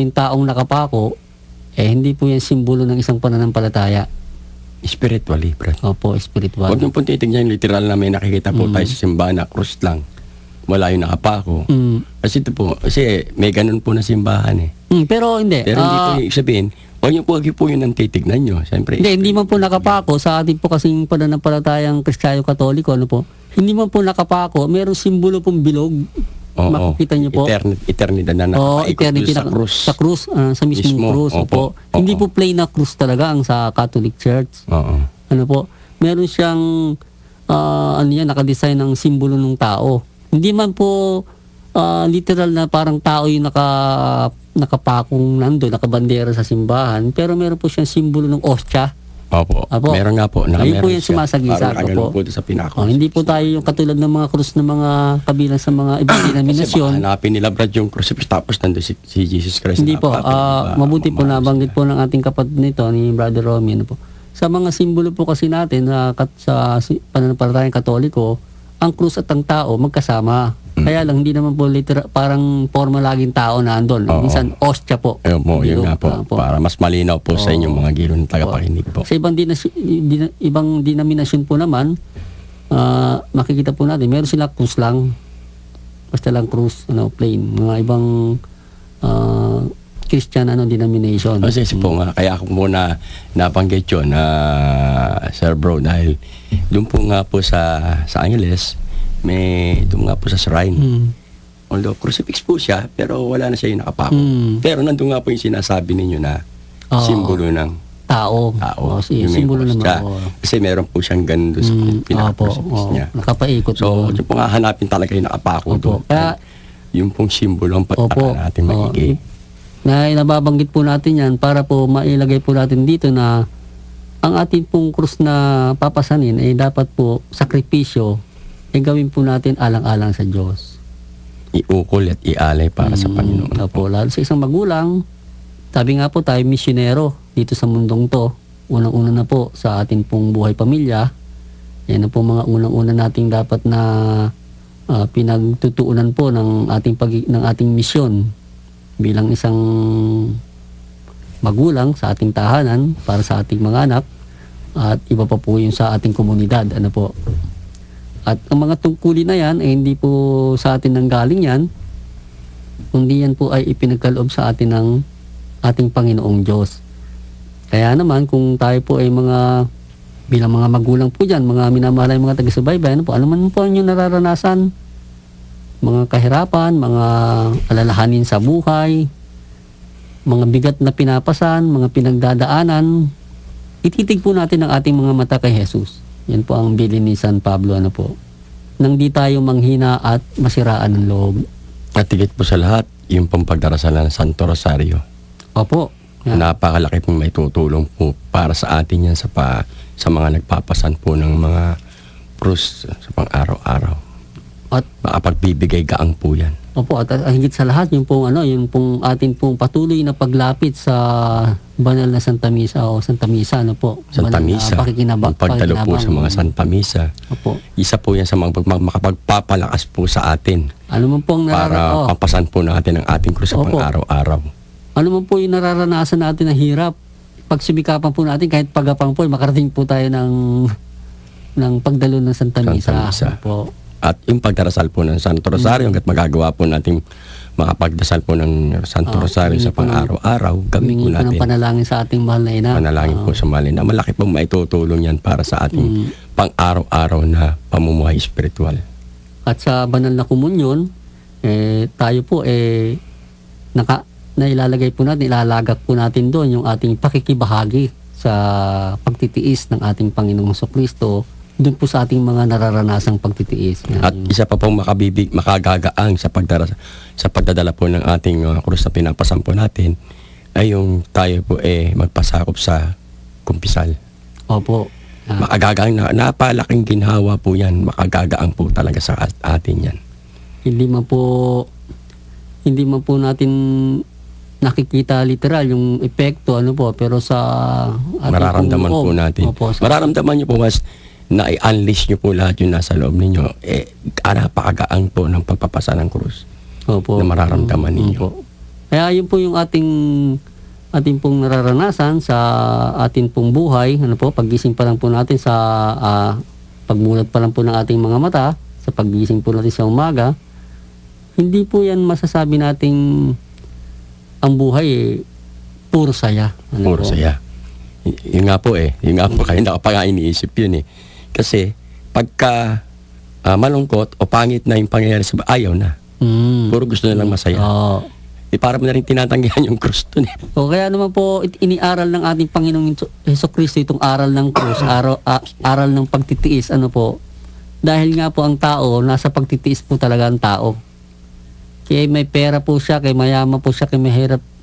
yung taong nakapako, hindi po yan simbolo ng isang pananampalataya. Spiritually, bro. Opo, spiritual. Huwag yung punti tignan yung literal na may nakikita po tayo sa simbahan na krus lang. Wala yung nakapako. Kasi ito po, kasi may ganun po na simbahan eh. Pero hindi. Pero hindi po yung sabihin, huwag po yun ang titignan nyo. Siyempre, Hindi man po nakapako sa ating po kasing pananampalatayang Kristiyano-Katoliko, ano po, hindi man po nakapako, mayroong simbolo pong bilog. Makikita niyo po. Eternidad na nakapaikot sa krus. Sa krus, sa mismong krus. Opo. Hindi po plain na krus talaga ang sa Catholic Church. Ano po, meron siyang nakadesign ng simbolo ng tao. Hindi man po literal na parang tao yung nakapakong nando, nakabandera sa simbahan, pero meron po siyang simbolo ng ostya. Opo. Meron nga po. Ayun po yung sumasagisa. Parang po sa pinako. Hindi po tayo yung katulad ng mga krus ng mga kabilang sa mga ibang denominasyon. Kasi baka hanapin nila Brad yung crucifix tapos nandun si Jesus Christ. Hindi po. Mabuti po nabanggit po ng ating kapatid nito, ni Brother Romy. Ano po. Sa mga simbolo po kasi natin sa pananampalatayang Katoliko, ang krus at ang tao magkasama. Kaya lang, hindi naman po parang forma laging tao na andun. Oo. Minsan, ostya po. Ayun po, yun Bilog, nga po. Para mas malinaw po sa Oo. inyong mga giro ng tagapakinig po. Sa ibang denominasyon po naman, makikita po natin, meron sila krus lang. Basta lang krus, plain. Mga ibang Christian denomination. Kasi po nga, kaya ako muna nabanggit yun Sir Bro, dahil doon po nga po sa Angeles, doon nga po sa shrine. Mm. Although crucifix po siya, pero wala na siya yung nakapako. Mm. Pero nandun nga po yung sinasabi ninyo na Oo. simbolo ng Tao. tao. Yung may simbolo cross naman. siya. Oo. Kasi meron po siyang ganun doon sa Opo. pinaka-crucifix niya. Nakapaikot So, doon. yun po nga hanapin talaga yung nakapako Opo. doon. Kaya, Yung pong simbolo ang Opo. pagtaka natin maigi. na nababanggit po natin yan para po mailagay po natin dito na ang ating pong krus na papasanin ay dapat po sakripisyo ay gawin po natin alang-alang sa Diyos. Iukol at ialay para sa Panginoon. Opo, lalo sa isang magulang, sabi nga po tayo misyonero dito sa mundong to. Unang-una na po sa ating pong buhay pamilya. Yan na po mga unang-una nating dapat na pinagtutuunan po ng ating misyon bilang isang magulang sa ating tahanan para sa ating mga anak at iba pa po yung sa ating komunidad. Ano po? At ang mga tungkulin na yan ay hindi po sa atin nanggaling yan, kundi yan po ay ipinagkaloob sa atin ng ating Panginoong Diyos. Kaya naman kung tayo po ay bilang mga magulang po dyan, mga minamahal mga taga-subaybay, ano man po ang inyong nararanasan, mga kahirapan, mga alalahanin sa buhay, mga bigat na pinapasan, mga pinagdadaanan, ititig po natin ang ating mga mata kay Jesus. Yan po ang bilin ni San Pablo, nang di tayo manghina at masiraan ng loob. At higit po sa lahat, yung pong pagdarasalan ng Santo Rosario. Opo. Yan. Napakalaki pong may tutulong po para sa atin yan sa mga nagpapasan po ng mga krus sa pang-araw-araw. At Makapagbibigay gaang po yan. opo, at higit sa lahat, yung pong atin pong patuloy na paglapit sa banal na Santa Misa o Santa Misa, Santa Banal na Misa, pakikinabang- ang pagdalo po sa mga pakikinabang. Santa Misa. Opo. Isa po yan sa mga makapagpapalakas po sa atin Ano man pong para pampasan po natin ang ating krus sa Opo. pang-araw-araw. Ano man po yung nararanasan natin na hirap, pagsibikapan po natin kahit pagapang po, makarating po tayo ng pagdalo ng Santa Misa. Misa. Opo. At yung pagdarasal po ng Santo Rosario, hanggat magagawa po natin makapagdasal po ng Santo Rosario hingi sa po ng- pang-araw-araw, gawin po Humingi po ng natin. panalangin sa ating mahal na ina. Panalangin po sa malin na malaki pong maitutulong yan para sa ating pang-araw-araw na pamumuhay espiritual. At sa banal na komunyon, tayo po nailalagay po natin, ilalagak po natin doon yung ating pakikibahagi sa pagtitiis ng ating Panginoong Jesucristo doon po sa ating mga nararanasang pagtitiis. Yan. At isa pa pong makagagaang sa pagdadala po ng ating krus na pinapasampo natin ay yung tayo po magpasakop sa kumpisal. Opo. Makagagaang napalaking ginhawa po yan, makagagaang po talaga sa atin yan. Hindi man po natin nakikita literal yung epekto pero sa ating Mararamdaman po loob. natin. Opo, Mararamdaman nyo po mas na i-unleash nyo po lahat yung nasa loob ninyo. Napakagaang po ng pagpapasa ng krus Opo. na mararamdaman ninyo. Opo. Kaya yun po yung ating pong nararanasan sa ating pong buhay. Paggising pa lang po natin sa pagmulat pa lang po ng ating mga mata, sa paggising po natin sa umaga, hindi po yan masasabi nating ang buhay puro saya. Puro saya. Yun nga po kayo na pa nga iniisip yun Kasi pagka malungkot o pangit na yung pangyayari sa ayaw na. Puro gusto na lang masaya. Oo. Para mo na rin tinatanggihan yung krus dun O kaya naman po iniaral ng ating Panginoong Jesucristo itong aral ng krus, aral ng pagtitiis, dahil nga po ang tao, nasa pagtitiis po talaga ang tao. Kaya may pera po siya, kaya mayaman po siya, kaya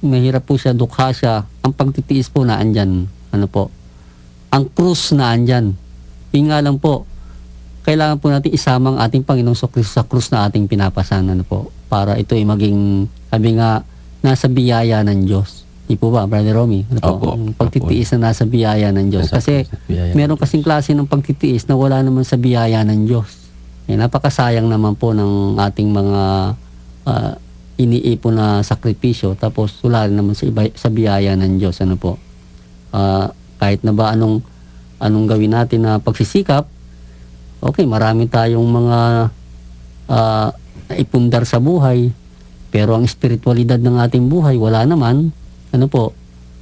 mahirap po siya, dukha siya, ang pagtitiis po na andyan. Ang krus na andyan. Yung nga lang po, kailangan po natin isama ang ating Panginoong Jesucristo sa krus na ating pinapasan, para ito ay maging, sabi nga, nasa biyaya ng Diyos. Di po ba, Brother Romy? Opo. Ang pagtitiis na nasa biyaya ng Diyos. Nasa Kasi biyaya ng meron kasing klase ng pagtitiis na wala naman sa biyaya ng Diyos. napakasayang naman po ng ating mga iniipon na sakripisyo, tapos wala rin naman sa biyaya ng Diyos. Ano po? Kahit na ba anong gawin natin na pagsisikap, okay, marami tayong mga naipundar sa buhay, pero ang espiritualidad ng ating buhay, wala naman. Ano po?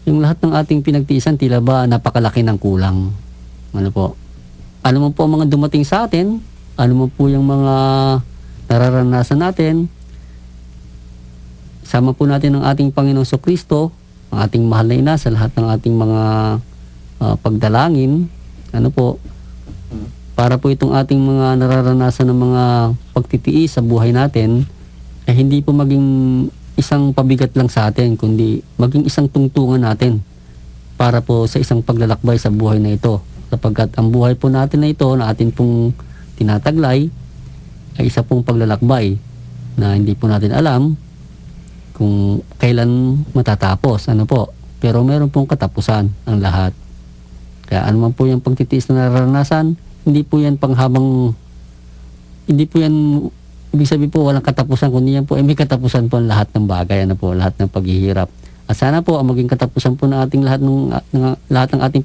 Yung lahat ng ating pinagtiisan, tila ba napakalaki ng kulang. Ano po? Ano man po ang mga dumating sa atin, ano man po yung mga nararanasan natin, sama po natin ang ating Panginoong Kristo, ang ating mahal na ina, sa lahat ng ating mga pagdalangin. Ano po? Para po itong ating mga nararanasan ng mga pagtitiis sa buhay natin, ay hindi po maging isang pabigat lang sa atin, kundi maging isang tungtungan natin para po sa isang paglalakbay sa buhay na ito. Sapagkat ang buhay po natin na ito, na atin pong tinataglay, ay isa pong paglalakbay na hindi po natin alam kung kailan matatapos. Ano po? Pero meron pong katapusan ang lahat. Kaya ano man po yung pagtitiis na nararanasan, hindi po yan ibig sabihin po walang katapusan, kundi yan po ay may katapusan po ang lahat ng bagay, ano po, lahat ng paghihirap. At sana po ang maging katapusan po ng ating lahat ng ating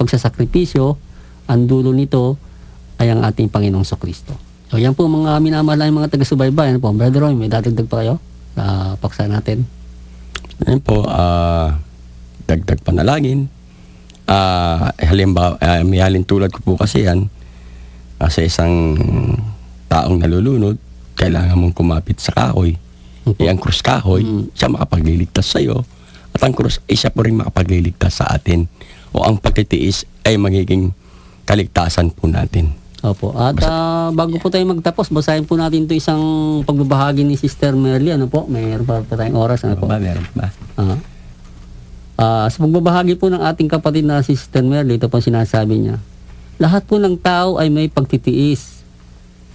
pagsasakripisyo, ang dulo nito ay ang ating Panginoong Kristo. So yan po mga minamahal mga taga-subaybay. Ano po, Brother Roy, may dadagdag pa kayo sa paksa natin? Yan po, dagdag panalangin. Halimbawa, may halintulad ko po kasi yan, sa isang taong nalulunod, kailangan mong kumapit sa kahoy. Ang krus kahoy, siya makapagliligtas sa iyo. At ang krus ay siya po rin makapagliligtas sa atin. O ang pagtitiis ay magiging kaligtasan po natin. Opo. At bago po tayo magtapos, basahin po natin ito isang pagbabahagi ni Sister Merly. Ano po? Mayroon pa tayong oras. Ano po? Meron ba? Sa pagbabahagi po ng ating kapatid na si Sister Merly, ito po sinasabi niya. Lahat po ng tao ay may pagtitiis,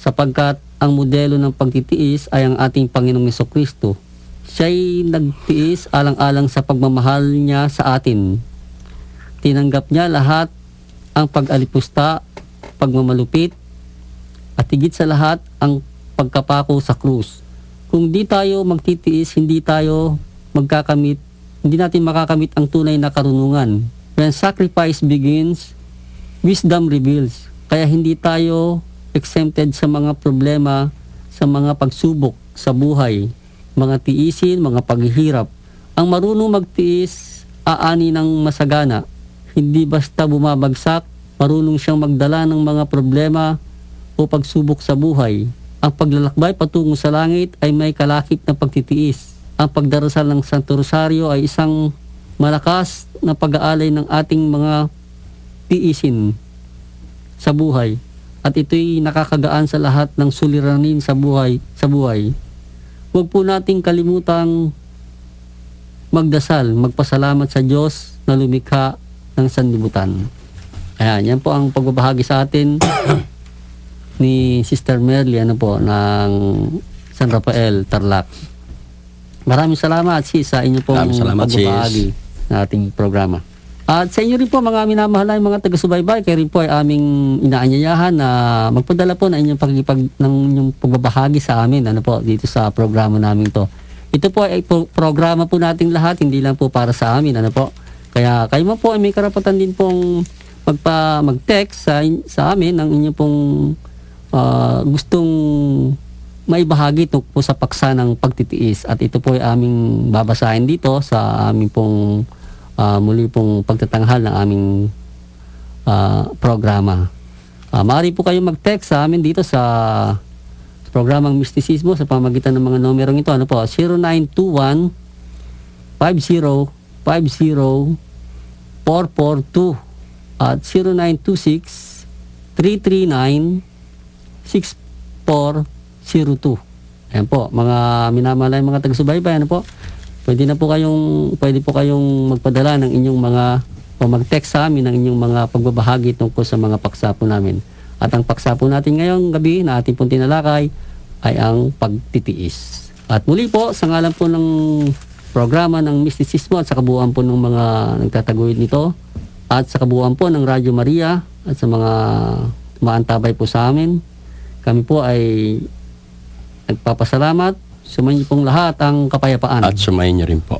sapagkat ang modelo ng pagtitiis ay ang ating Panginoong Kristo. Siya'y nagtiis alang-alang sa pagmamahal niya sa atin. Tinanggap niya lahat ang pag-alipusta, pagmamalupit, at higit sa lahat ang pagkapako sa krus. Kung di tayo magtitiis, hindi natin makakamit ang tunay na karunungan. When sacrifice begins, wisdom reveals. Kaya hindi tayo exempted sa mga problema, sa mga pagsubok sa buhay, mga tiisin, mga paghihirap. Ang marunong magtiis, aani ng masagana. Hindi basta bumabagsak, marunong siyang magdala ng mga problema o pagsubok sa buhay. Ang paglalakbay patungo sa langit ay may kalakip na pagtitiis. Ang pagdarasal ng Santo Rosario ay isang malakas na pag-aalay ng ating mga tiisin sa buhay. At ito'y nakakagaan sa lahat ng suliranin sa buhay. Huwag po nating kalimutang magdasal, magpasalamat sa Diyos na lumikha ng sanlibutan. Ayan, yan po ang pagbabahagi sa atin ni Sister Merly, ng San Rafael, Tarlac. Maraming salamat, sis, sa inyo pong pagbabahagi na ating programa. At sa inyo rin po, mga minamahal mga taga-subaybay, kayo rin po ay aming inaanyayahan na magpadala po ng inyong inyong pagbabahagi sa amin, dito sa programa namin to. Ito po ay programa po nating lahat, hindi lang po para sa amin, Kaya kayo mo po ay may karapatan din pong mag-text sa amin ng inyong pong gustong maibahagi po sa paksa ng pagtitiis. At ito po ay aming babasahin dito sa aming pong muli pong pagtatanghal ng aming programa. Maaari po kayo mag-text sa amin dito sa programang Mistisismo sa pamagitan ng mga numerong ito. 0921 5050 442 at 0926 339 6402. Ayan po, mga minamalay mga taga-subaybay, Pwede po kayong magpadala ng inyong o mag-text sa amin ng inyong mga pagbabahagi tungkol sa mga paksa po namin. At ang paksa po natin ngayong gabi na ating pong tinalakay ay ang pagtitiis. At muli po, sa ngalan po ng programa ng Mistisismo at sa kabuuan po ng mga nagtataguyod nito at sa kabuuan po ng Radyo Maria at sa mga maantabay po sa amin, Kami po ay nagpapasalamat. Sumayin niyo pong lahat ang kapayapaan. At sumayin niyo rin po.